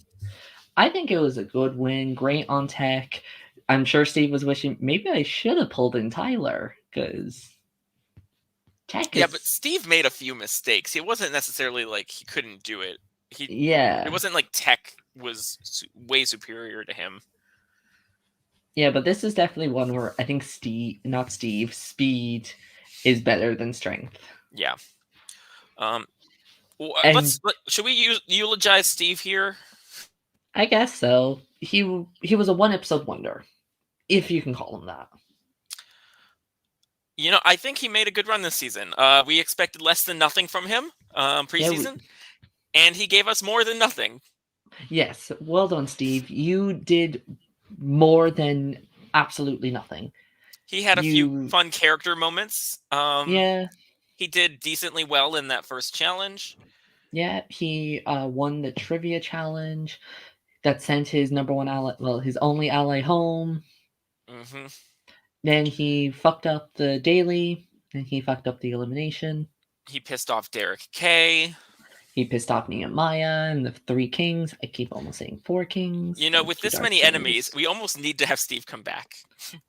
I think it was a good win. Great on Tech. I'm sure Steve was wishing maybe I should have pulled in Tyler because Tech Yeah, but is Steve made a few mistakes. It wasn't necessarily like he couldn't do it. yeah. It wasn't like Tech was way superior to him. Yeah, but this is definitely one where I think Speed is better than Strength. Yeah. And Should we eulogize Steve here? I guess so. He was a 1 episode wonder, if you can call him that. You know, I think he made a good run this season. We expected less than nothing from him preseason, and he gave us more than nothing. Yes, well done, Steve. You did more than absolutely nothing. He had a few fun character moments. Yeah. He did decently well in that first challenge. Yeah, he won the trivia challenge that sent his number one ally, well, his only ally home. Mm-hmm. Then he fucked up the daily, and he fucked up the elimination. He pissed off Derek K. He pissed off Nehemiah and the 3 kings. I keep almost saying 4 kings. You know, with this many enemies, we almost need to have Steve come back.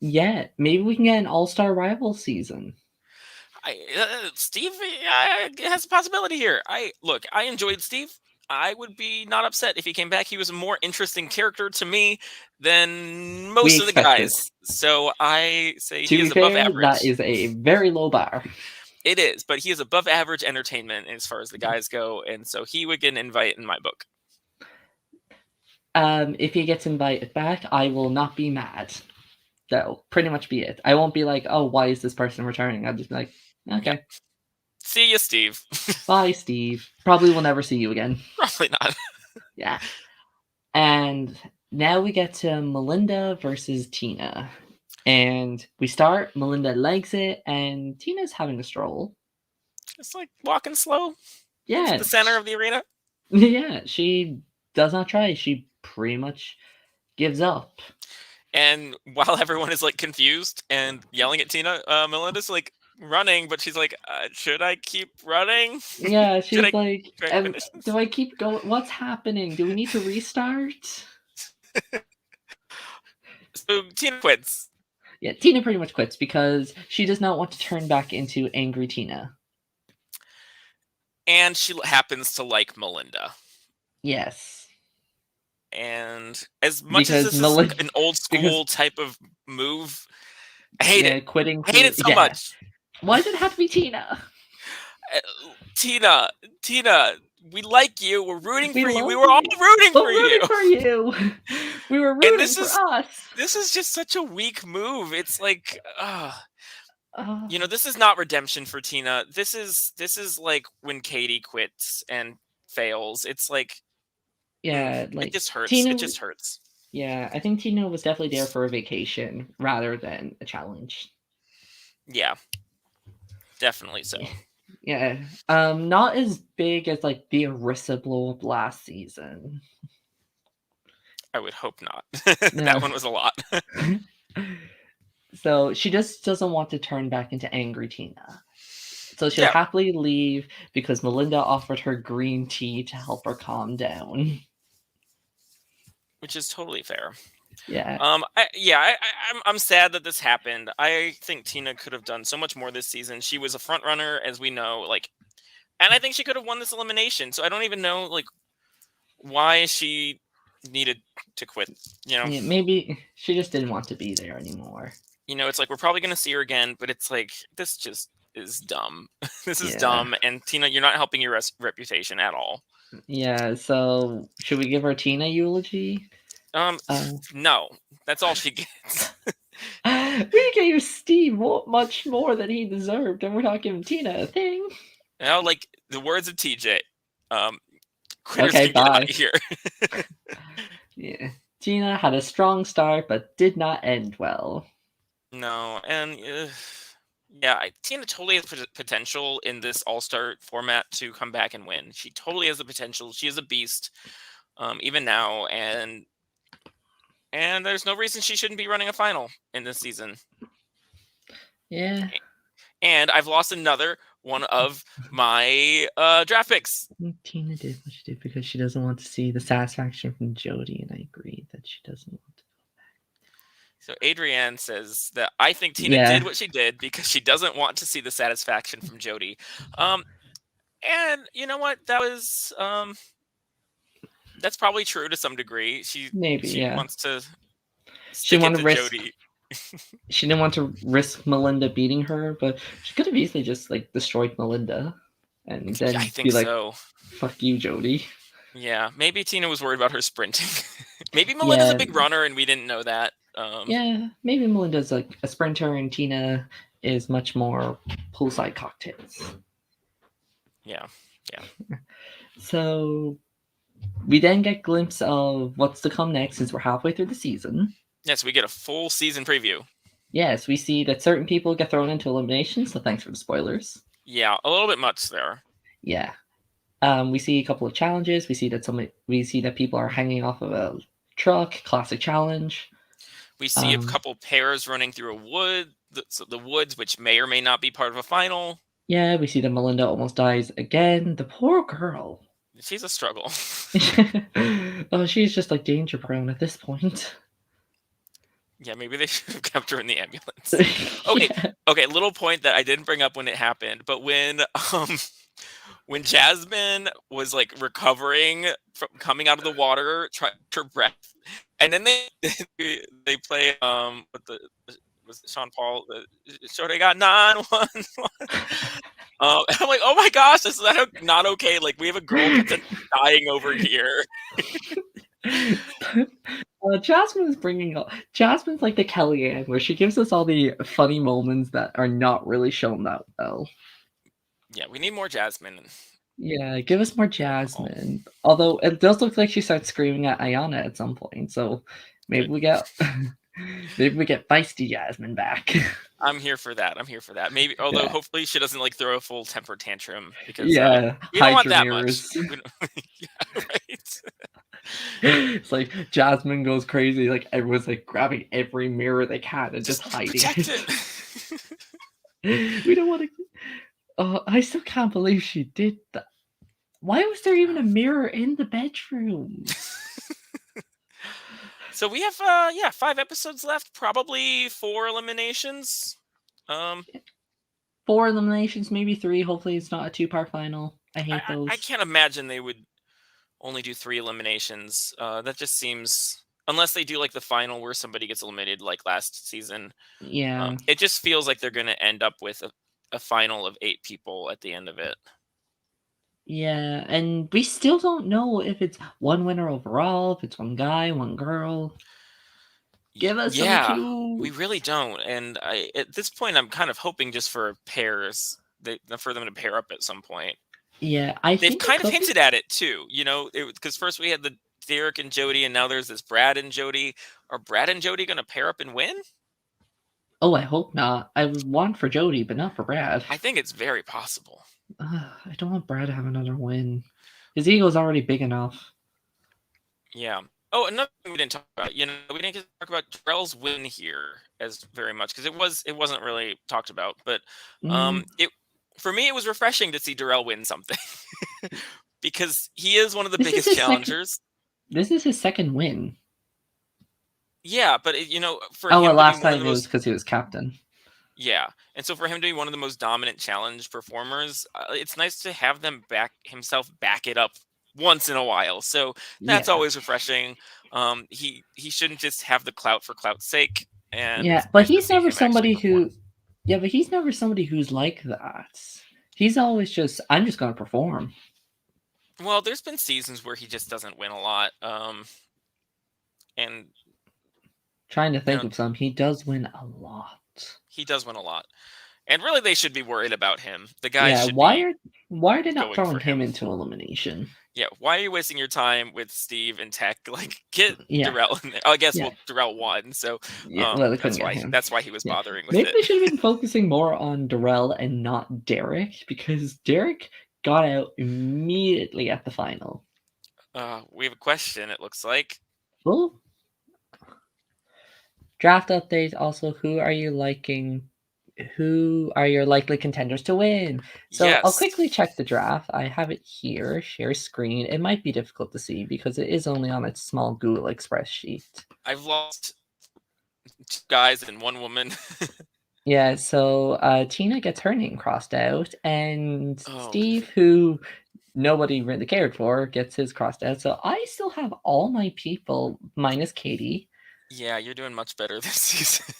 Yeah, maybe we can get an all-star rival season. Steve has a possibility here. I enjoyed Steve. I would be not upset if he came back. He was a more interesting character to me than most of the guys. So I say he is above average. That is a very low bar. It is, but he is above average entertainment as far as the guys go, and so he would get an invite in my book. If he gets invited back, I will not be mad. That'll pretty much be it. I won't be like, oh, why is this person returning? I'll just be like, okay. Yep. See you, Steve. Bye, Steve. Probably will never see you again. Probably not. Yeah. And now we get to Melinda versus Tina. And we start, Melinda legs it, and Tina's having a stroll. Just like walking slow. Yeah. To the center of the arena. Yeah, she does not try. She pretty much gives up. And while everyone is like confused and yelling at Tina, Melinda's like running, but she's like, should I keep running? Yeah, she's like, do I keep going? What's happening? Do we need to restart? So Tina quits. Yeah, Tina pretty much quits because she does not want to turn back into angry Tina. And she happens to like Melinda. Yes. And as much as Because this is an old school type of move, I hate it. Quitting. I hate it so much. Why does it have to be Tina? Tina, we like you. We're rooting for you. We were all rooting for you. We were rooting for us. This is just such a weak move. It's like, this is not redemption for Tina. This is like when Katie quits and fails. It's like, like it just hurts. Tina, it just hurts. Yeah, I think Tina was definitely there for a vacation rather than a challenge. Yeah, definitely so. Yeah, not as big as like the Alyssa blow up last season. I would hope not. That one was a lot. So she just doesn't want to turn back into angry Tina. So she'll happily leave because Melinda offered her green tea to help her calm down. Which is totally fair. Yeah. I'm sad that this happened. I think Tina could have done so much more this season. She was a front runner, as we know, and I think she could have won this elimination. So I don't even know why she needed to quit. Yeah, maybe she just didn't want to be there anymore. It's like we're probably going to see her again, but it's like this just is dumb. This is dumb, and Tina, you're not helping your reputation at all. Yeah, so should we give her Tina eulogy? No, that's all she gets. We gave Steve much more than he deserved, and we're not giving Tina a thing. Like the words of TJ, quitters can get out of here. Yeah, Tina had a strong start, but did not end well. No, and Tina totally has potential in this all-star format to come back and win. She totally has the potential. She is a beast, even now, and there's no reason she shouldn't be running a final in this season. Yeah. And I've lost another one of my draft picks. Tina did what she did because she doesn't want to see the satisfaction from Jody, and I agree that she doesn't want to go back. So Adrienne says that I think Tina did what she did because she doesn't want to see the satisfaction from Jody. And you know what? That was that's probably true to some degree. She wants to stick it to Jody. She didn't want to risk Melinda beating her, but she could have easily just destroyed Melinda and then be like, "Fuck you, Jody." Yeah, maybe Tina was worried about her sprinting. Maybe Melinda's a big runner and we didn't know that. Maybe Melinda's a sprinter and Tina is much more poolside cocktails. Yeah. So we then get a glimpse of what's to come next since we're halfway through the season. Yes, we get a full season preview. Yes, we see that certain people get thrown into elimination, so thanks for the spoilers. Yeah, a little bit much there. Yeah. We see a couple of challenges. We see that people are hanging off of a truck, classic challenge. We see a couple pairs running through a wood, the woods, which may or may not be part of a final. Yeah, we see that Melinda almost dies again. The poor girl. She's a struggle. Oh, she's just danger prone at this point. Yeah, maybe they should have kept her in the ambulance. Okay, little point that I didn't bring up when it happened, but when Jasmine was recovering from coming out of the water, trying her breath, and then they play was it Sean Paul? So they got 911. And I'm like, oh my gosh, this is not okay. We have a girl that's dying over here. Jasmine's like the Kellyanne, where she gives us all the funny moments that are not really shown that well. Yeah, we need more Jasmine. Yeah, give us more Jasmine. Although it does look like she starts screaming at Ayana at some point, so maybe we get feisty Jasmine back. I'm here for that. Maybe, although hopefully she doesn't throw a full temper tantrum because we don't want that much. Yeah, right. It's Jasmine goes crazy. Everyone's grabbing every mirror they can and just hiding it. We don't want to. I still can't believe she did that. Why was there even a mirror in the bedroom? So we have 5 episodes left, probably 4 eliminations. 4 eliminations, maybe 3. Hopefully it's not a 2-part final. I hate I those. can't imagine they would only do 3 eliminations. That just seems, unless they do like the final where somebody gets eliminated like last season. Yeah. It just feels like they're going to end up with a final of 8 people at the end of it. Yeah, and we still don't know if it's one winner overall, if it's one guy, one girl. Give us some Yeah, clues. we really don't. And at this point, I'm kind of hoping just for pairs, for them to pair up at some point. Yeah, I They've think it kind of could be. hinted at it too, because first we had the Derek and Jody, and now there's this Brad and Jody. Are Brad and Jody going to pair up and win? Oh, I hope not. I would want for Jody, but not for Brad. I think it's very possible. I don't want Brad to have another win. His ego's already big enough. Yeah. Oh, another thing we didn't talk about. We didn't get to talk about Terrell's win here as very much because it wasn't really talked about. But it for me it was refreshing to see Darrell win something because he is one of the This is biggest his challengers. This is his second win. Yeah, but for Oh, him well, to be last one of time the it was most because he was captain. yeah, and so for him to be one of the most dominant challenge performers, it's nice to have them back it up once in a while. So that's Yeah. always refreshing. He shouldn't just have the clout for clout's sake, and Yeah, it's but nice to he's see never him actually somebody perform. who. Yeah, but he's never somebody who's like that. He's always just, I'm just going to perform. Well, there's been seasons where he just doesn't win a lot, and Trying to you think know of some. He does win a lot. he does win a lot, and really they should be worried about him. The guys Yeah, should be why are they not going throwing for him him. into elimination? Yeah, why are you wasting your time with Steve and Tech? Like, get Yeah, Darrell in there. I guess yeah, Darrell won, so yeah. Well, they couldn't that's get why him. he was Yeah, bothering with maybe it. they should have been focusing more on Darrell and not Derek because Derek got out immediately at the final. We have a question. It looks like. Well, draft update. Also, who are you liking? Who are your likely contenders to win? So I'll Yes, quickly check the draft. I have it here. Share screen. It might be difficult to see because it is only on a small Google Express sheet. I've lost 2 guys and 1 woman. Yeah, so Tina gets her name crossed out, and Oh, Steve, who nobody really cared for, gets his crossed out. So I still have all my people minus Katie. yeah, you're doing much better this season.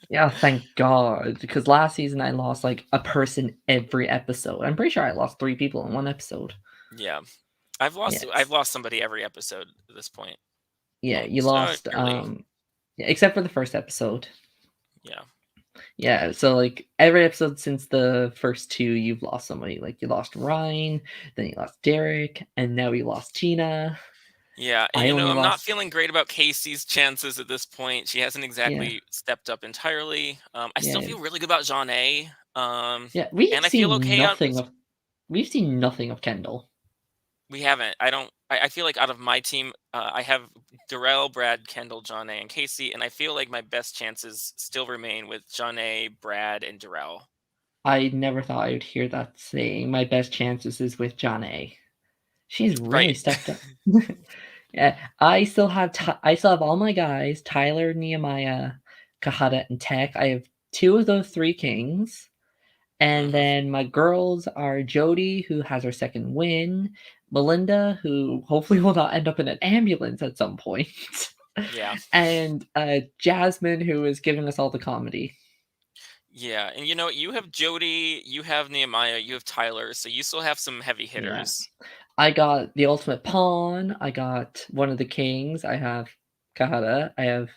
Yeah, thank God, because last season I lost like a person every episode. I'm pretty sure I lost 3 people in one episode. Yeah, I've lost Yes. somebody every episode at this point. Yeah, Well, you lost nearly. yeah, except for the first episode. Yeah. Yeah, so like every episode since the first 2, you've lost somebody. Like you lost Ryan, then you lost Derek, and now you lost Tina. Yeah, and I only I'm not lost. feeling great about Casey's chances at this point. She hasn't Yeah, exactly stepped up entirely. I still yeah, feel really good about Jean A. yeah. We've And I feel seen okay on. nothing of. We've seen nothing of Kendall. We haven't. I don't. I feel like out of my team, I have Darrell, Brad, Kendall, John A, and Casey, and I feel like my best chances still remain with John A, Brad, and Darrell. I never thought I would hear that saying. My best chances is with John A. She's really Right. stepped up. Yeah, I still have. I still have all my guys: Tyler, Nehemiah, Kahada, and Tech. I have 2 of those 3 kings. And Hmm. then my girls are Jody, who has her second win, Melinda, who hopefully will not end up in an ambulance at some point, Yeah. and Jasmine, who is giving us all the comedy. Yeah, and you have Jody, you have Nehemiah, you have Tyler, so you still have some heavy Yeah. hitters. I got the ultimate pawn. I got one of the kings. I have Kahara. I have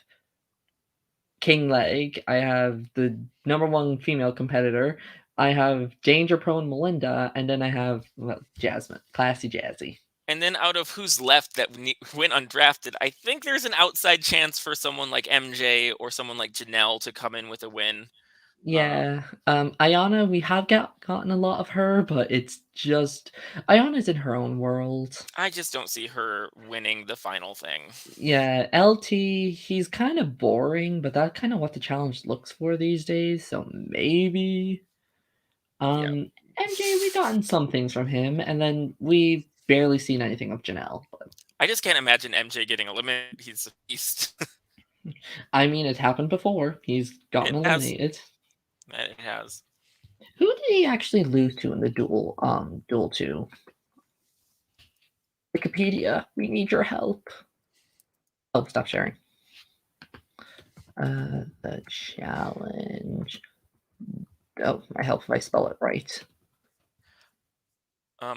King Leg. I have the number 1 female competitor. I have Danger Prone Melinda, and then I have Jasmine, Classy Jazzy. And then out of who's left that went undrafted, I think there's an outside chance for someone like MJ or someone like Janelle to come in with a win. Yeah, Ayana, we have gotten a lot of her, but it's just Ayana's in her own world. I just don't see her winning the final thing. Yeah, LT, he's kind of boring, but that's kind of what the challenge looks for these days. So maybe Yeah. MJ, we gotten some things from him, and then we've barely seen anything of Janelle. But I just can't imagine MJ getting eliminated. He's a beast. I mean, it's happened before. He's gotten It has. eliminated. It has. Who did he actually lose to in the duel 2? Wikipedia, we need your help. Oh, stop sharing. The challenge. Oh, I hope if I spell it right.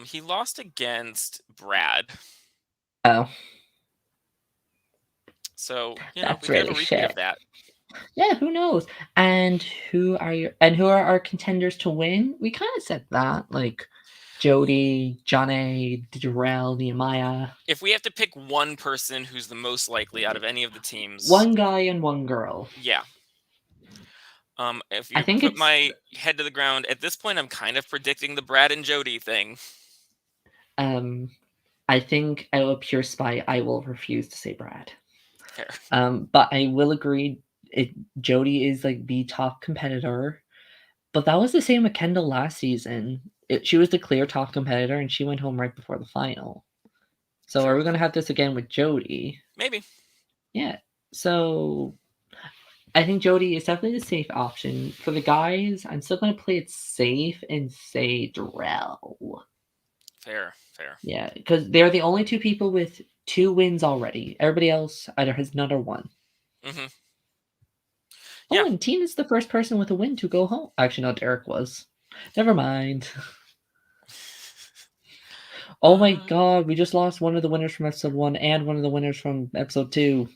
He lost against Brad. Oh. So, That's we could have a really repeat shit. of that. Yeah, who knows? And who are our contenders to win? We kind of said that, like Jody, Johnny, Darrell, Nehemiah. If we have to pick one person who's the most likely out of any of the teams, one guy and one girl. Yeah. If I you think put it's my head to the ground, at this point, I'm kind of predicting the Brad and Jody thing. I think out of pure spite, I will refuse to say Brad. Fair. But I will agree, Jody is like the top competitor. But that was the same with Kendall last season. She was the clear top competitor, and she went home right before the final. So True. are we going to have this again with Jody? Maybe. Yeah. So I think Jody is definitely the safe option. For the guys, I'm still going to play it safe and say Darrell. Fair. Yeah, because they're the only two people with 2 wins already. Everybody else either has none or 1. Mm-hmm. Oh, and Tina's the first person with a win to go home. Actually, no, Derek was. Never mind. Oh my god, we just lost one of the winners from episode 1 and one of the winners from episode 2.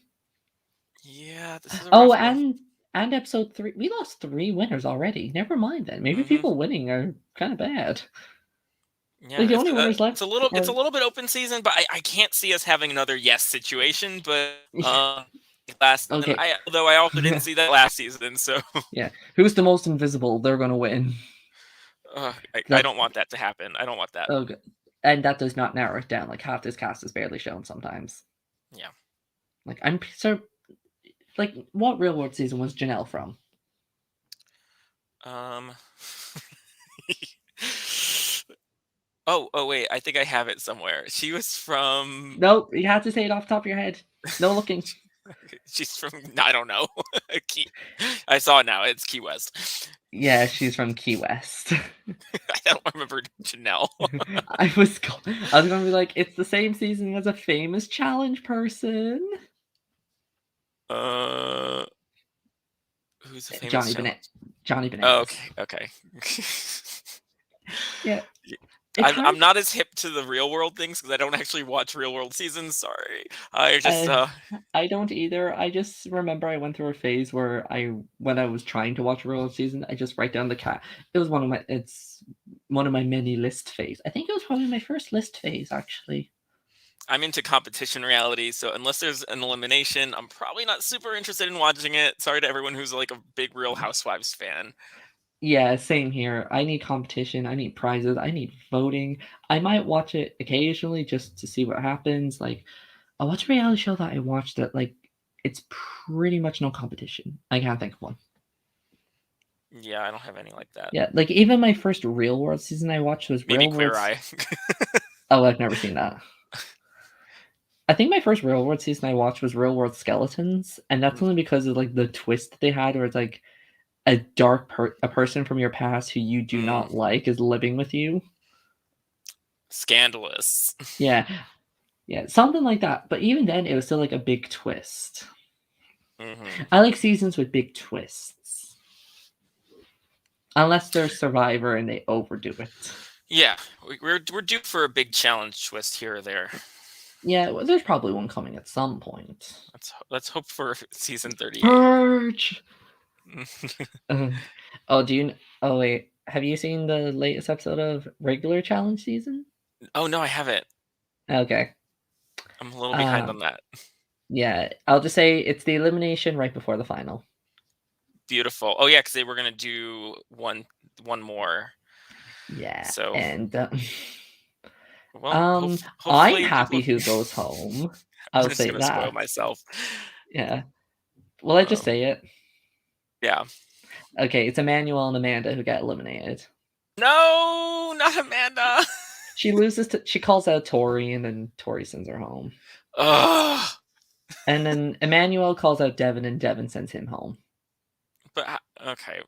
Yeah, this is a rough one. And episode 3. We lost 3 winners already. Never mind then. Maybe people winning are kind of bad. Yeah, like the only winners left. It's a little bit open season, but I can't see us having another yes situation. But last okay. Although I also didn't see that last season, so yeah, who's the most invisible? They're gonna win. I don't want that to happen. I don't want that. Okay, and that does not narrow it down. Like half this cast is barely shown sometimes. Yeah. Like I'm so. Like what Real World season was Janelle from? Oh wait, I think I have it somewhere. She was from. Nope, you have to say it off the top of your head. No looking. She's from. I don't know. I saw it now. It's Key West. Yeah, she's from Key West. I don't remember Janelle. I was gonna be like, it's the same season as a famous challenge person. Who's a famous Johnny Bananas. Oh, okay. yeah. I'm not as hip to the Real World things because I don't actually watch Real World seasons. Sorry, I don't either. I just remember I went through a phase where when I was trying to watch Real World season, I just write down the cat. It was one of my many list phase. I think it was probably my first list phase actually. I'm into competition reality, so unless there's an elimination, I'm probably not super interested in watching it. Sorry to everyone who's like a big Real Housewives fan. Yeah, same here. I need competition. I need prizes. I need voting. I might watch it occasionally just to see what happens. Like, I'll watch a reality show that I watched that, like, it's pretty much no competition. I can't think of one. Yeah, I don't have any like that. Yeah, like, even my first Real World season I watched was Maybe Queer Eye. Oh, I've never seen that. I think my first Real World season I watched was Real World Skeletons, and that's only because of, like, the twist that they had where it's, like, a person from your past who you do not like is living with you. Scandalous. Yeah, something like that. But even then, it was still like a big twist. I like seasons with big twists, unless they're Survivor and they overdo it. Yeah, we're due for a big challenge twist here or there. Yeah, well, there's probably one coming at some point. Let's hope for season 38. Purge. Oh wait, have you seen the latest episode of regular challenge season? Oh no, I haven't. Okay, I'm a little behind on that. Yeah, I'll just say it's the elimination right before the final. Beautiful. Oh yeah, because they were gonna do one more. Yeah. So and well, I'm happy who goes home. I'll say that. Spoil myself. Yeah. Will I just say it? Yeah. Okay, it's Emmanuel and Amanda who got eliminated. No, not Amanda. She calls out Tori, and then Tori sends her home. Ugh. And then Emmanuel calls out Devin, and Devin sends him home. But okay,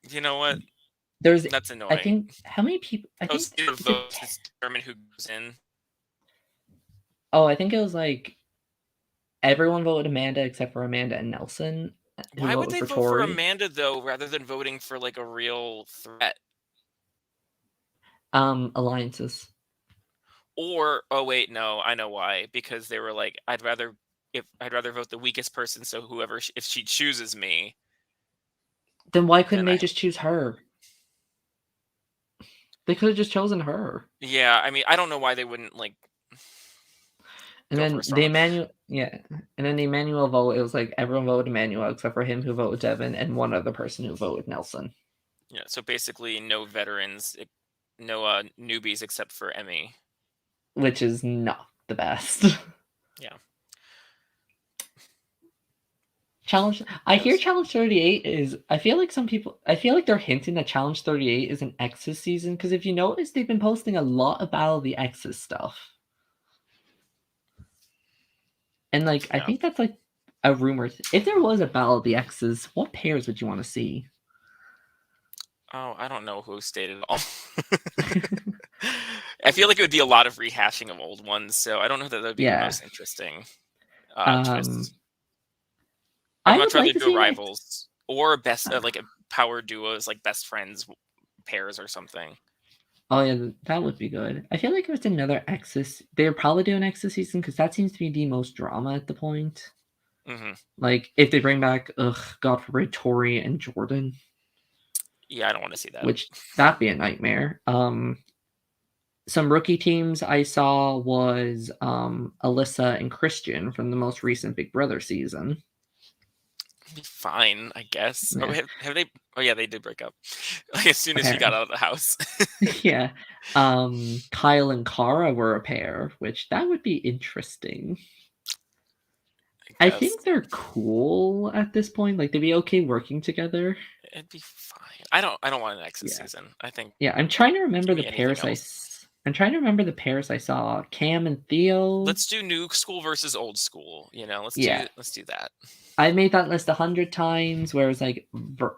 you know what? There's, That's I annoying. think, how many people? I Oh, think state of is it? vote to determine who goes in. Oh, I think it was like everyone voted Amanda except for Amanda and Nelson, who Why would voted they for vote for Tori. Amanda though, rather than voting for like a real threat? Alliances. Or oh wait, no, I know why. Because they were like, I'd rather vote the weakest person, so whoever if she chooses me, Then why couldn't then they I. just choose her? They could have just chosen her. Yeah, I mean, I don't know why they wouldn't like And go for then a the strong. Emmanuel, yeah, and then the Emmanuel vote. It was like everyone voted Emmanuel except for him who voted Devin and one other person who voted Nelson. Yeah, so basically no veterans, no newbies except for Emmy. Which is not the best. Yeah. Challenge. I hear Challenge 38 is. I feel like some people. I feel like they're hinting that Challenge 38 is an X's season because if you notice, they've been posting a lot of Battle of the X's stuff. And like, I Yeah. think that's like a rumor. If there was a Battle of the X's, what pairs would you want to see? Oh, I don't know who stated all. I feel like it would be a lot of rehashing of old ones, so I don't know that would be the Yeah. most interesting Um, twist. I'd I much would rather like to do see an X. rivals or best like a power duos, like best friends pairs or something. Oh yeah, that would be good. I feel like if it's another X's, they would probably do an X's season because that seems to be the most drama at the point. Hmm. Like if they bring back, God forbid, Tori and Jordan, Yeah, I don't want to see that. which that'd be a nightmare. Some rookie teams I saw was Alyssa and Christian from the most recent Big Brother season. Be fine, I guess. Oh, Yeah, have they? Oh yeah, they did break up. Like as soon as she got apparently. out of the house. Yeah. Kyle and Kara were a pair, which that would be interesting. I I guess think they're cool at this point. Like they'd be okay working together. it'd be fine. I don't want an exit Yeah. season. I think Yeah, I'm trying to remember give the me anything pairs else. I'm trying to remember the pairs I saw. Cam and Theo. Let's do new school versus old school. Let's Yeah. do that. I made that list 100 times where it's like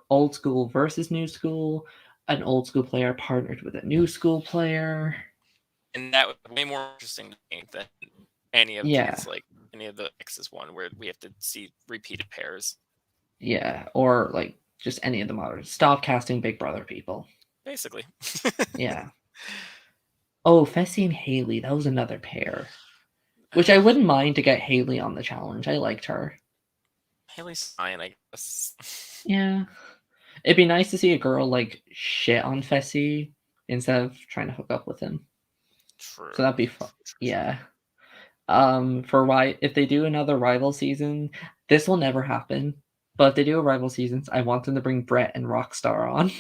old school versus new school, an old school player partnered with a new school player. And that was way more interesting to me than any of Yeah. these, like any of the X's one where we have to see repeated pairs. Yeah. Or like just any of the modern. Stop casting Big Brother people. Basically. Yeah. Oh, Fessy and Haley. That was another pair. Which I wouldn't mind to get Haley on the challenge. I liked her. Haley's fine, I guess. Yeah. It'd be nice to see a girl like shit on Fessy instead of trying to hook up with him. True. So that'd be fun. Yeah. For why if they do another rival season, this will never happen. But if they do a rival seasons, I want them to bring Brett and Rockstar on.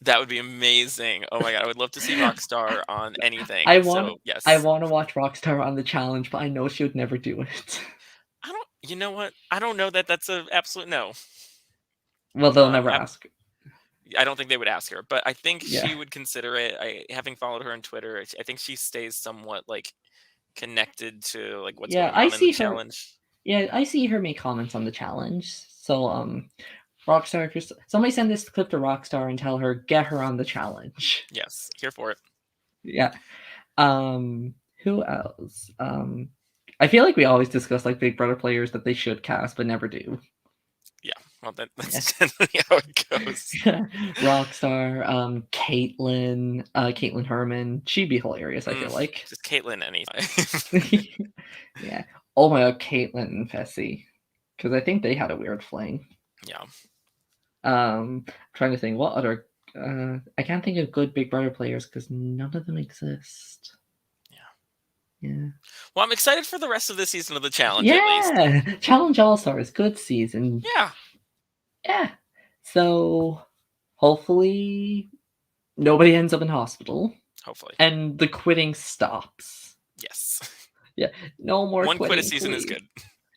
That would be amazing. Oh my god, I would love to see Rockstar on anything. I So want yes. to watch Rockstar on the challenge, but I know she would never do it. I don't. You know what? I don't know that that's an absolute no. Well, they'll never I, ask. I don't think they would ask her, but I think Yeah. she would consider it. Having followed her on Twitter, I think she stays somewhat like connected to like what's Yeah, going I on in the see her. challenge. Yeah, I see her make comments on the challenge. So, Rockstar, somebody send this clip to Rockstar and tell her get her on the challenge. Yes, here for it. Yeah. Who else? I feel like we always discuss like Big Brother players that they should cast but never do. Yeah, well, that's generally how it goes. Rockstar, Caitlyn Herman. She'd be hilarious. I feel like. Just Caitlyn anytime. Yeah. Oh my god, Caitlyn and Fessy, because I think they had a weird fling. Yeah. Trying to think what other. I can't think of good Big Brother players because none of them exist. Yeah. Well, I'm excited for the rest of this season of the challenge. Yeah. At least. Challenge All Stars, good season. Yeah. Yeah. So hopefully nobody ends up in hospital. Hopefully. And the quitting stops. Yes. Yeah. No more One quitting. quit a season please. is good.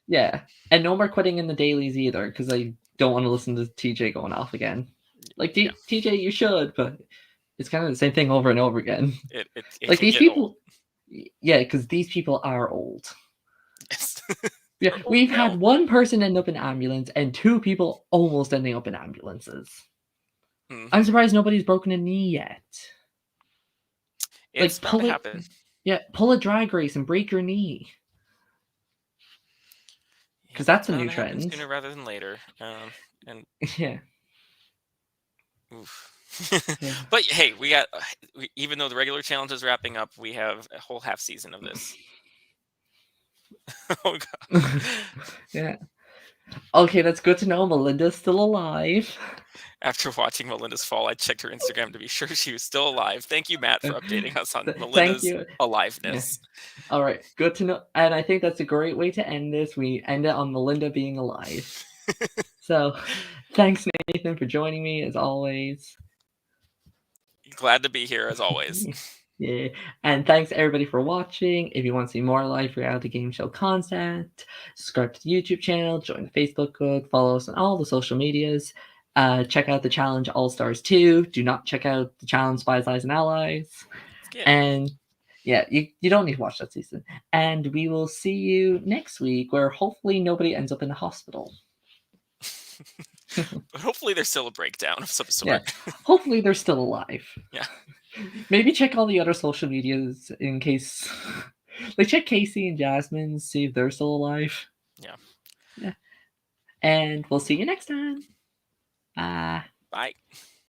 Yeah. And no more quitting in the dailies either, because I don't want to listen to TJ going off again. Like TJ, you should, but it's kind of the same thing over and over again. It like can these get people. old. Yeah, because these people are old. this. Yeah, Oh, we've no. had one person end up in ambulance and 2 people almost ending up in ambulances. I'm surprised nobody's broken a knee yet. It's bound to happen. Pull a drag race and break your knee. Because that's a new Bound to happen trend. sooner rather than later. And Yeah. oof. Yeah. But hey, we got even though the regular challenge is wrapping up, we have a whole half season of this. Oh god. Yeah. Okay, that's good to know. Melinda's still alive. After watching Melinda's fall, I checked her Instagram to be sure she was still alive. Thank you, Matt, for updating us on Thank Melinda's you. aliveness. Yeah. All right, good to know. And I think that's a great way to end this. We end it on Melinda being alive. So, thanks, Nathan, for joining me as always. Glad to be here as always. Yeah, and thanks everybody for watching. If you want to see more live reality game show content, subscribe to the YouTube channel, join the Facebook group, follow us on all the social medias. Check out the challenge All Stars 2. Do not check out the challenge Spies, Lies, and Allies. And yeah, you don't need to watch that season. And we will see you next week, where hopefully nobody ends up in the hospital. But hopefully there's still a breakdown of some sort. Yeah, hopefully they're still alive. Yeah. Maybe check all the other social medias in case. Like, check Casey and Jasmine, see if they're still alive. Yeah. Yeah. And we'll see you next time. Bye. Bye.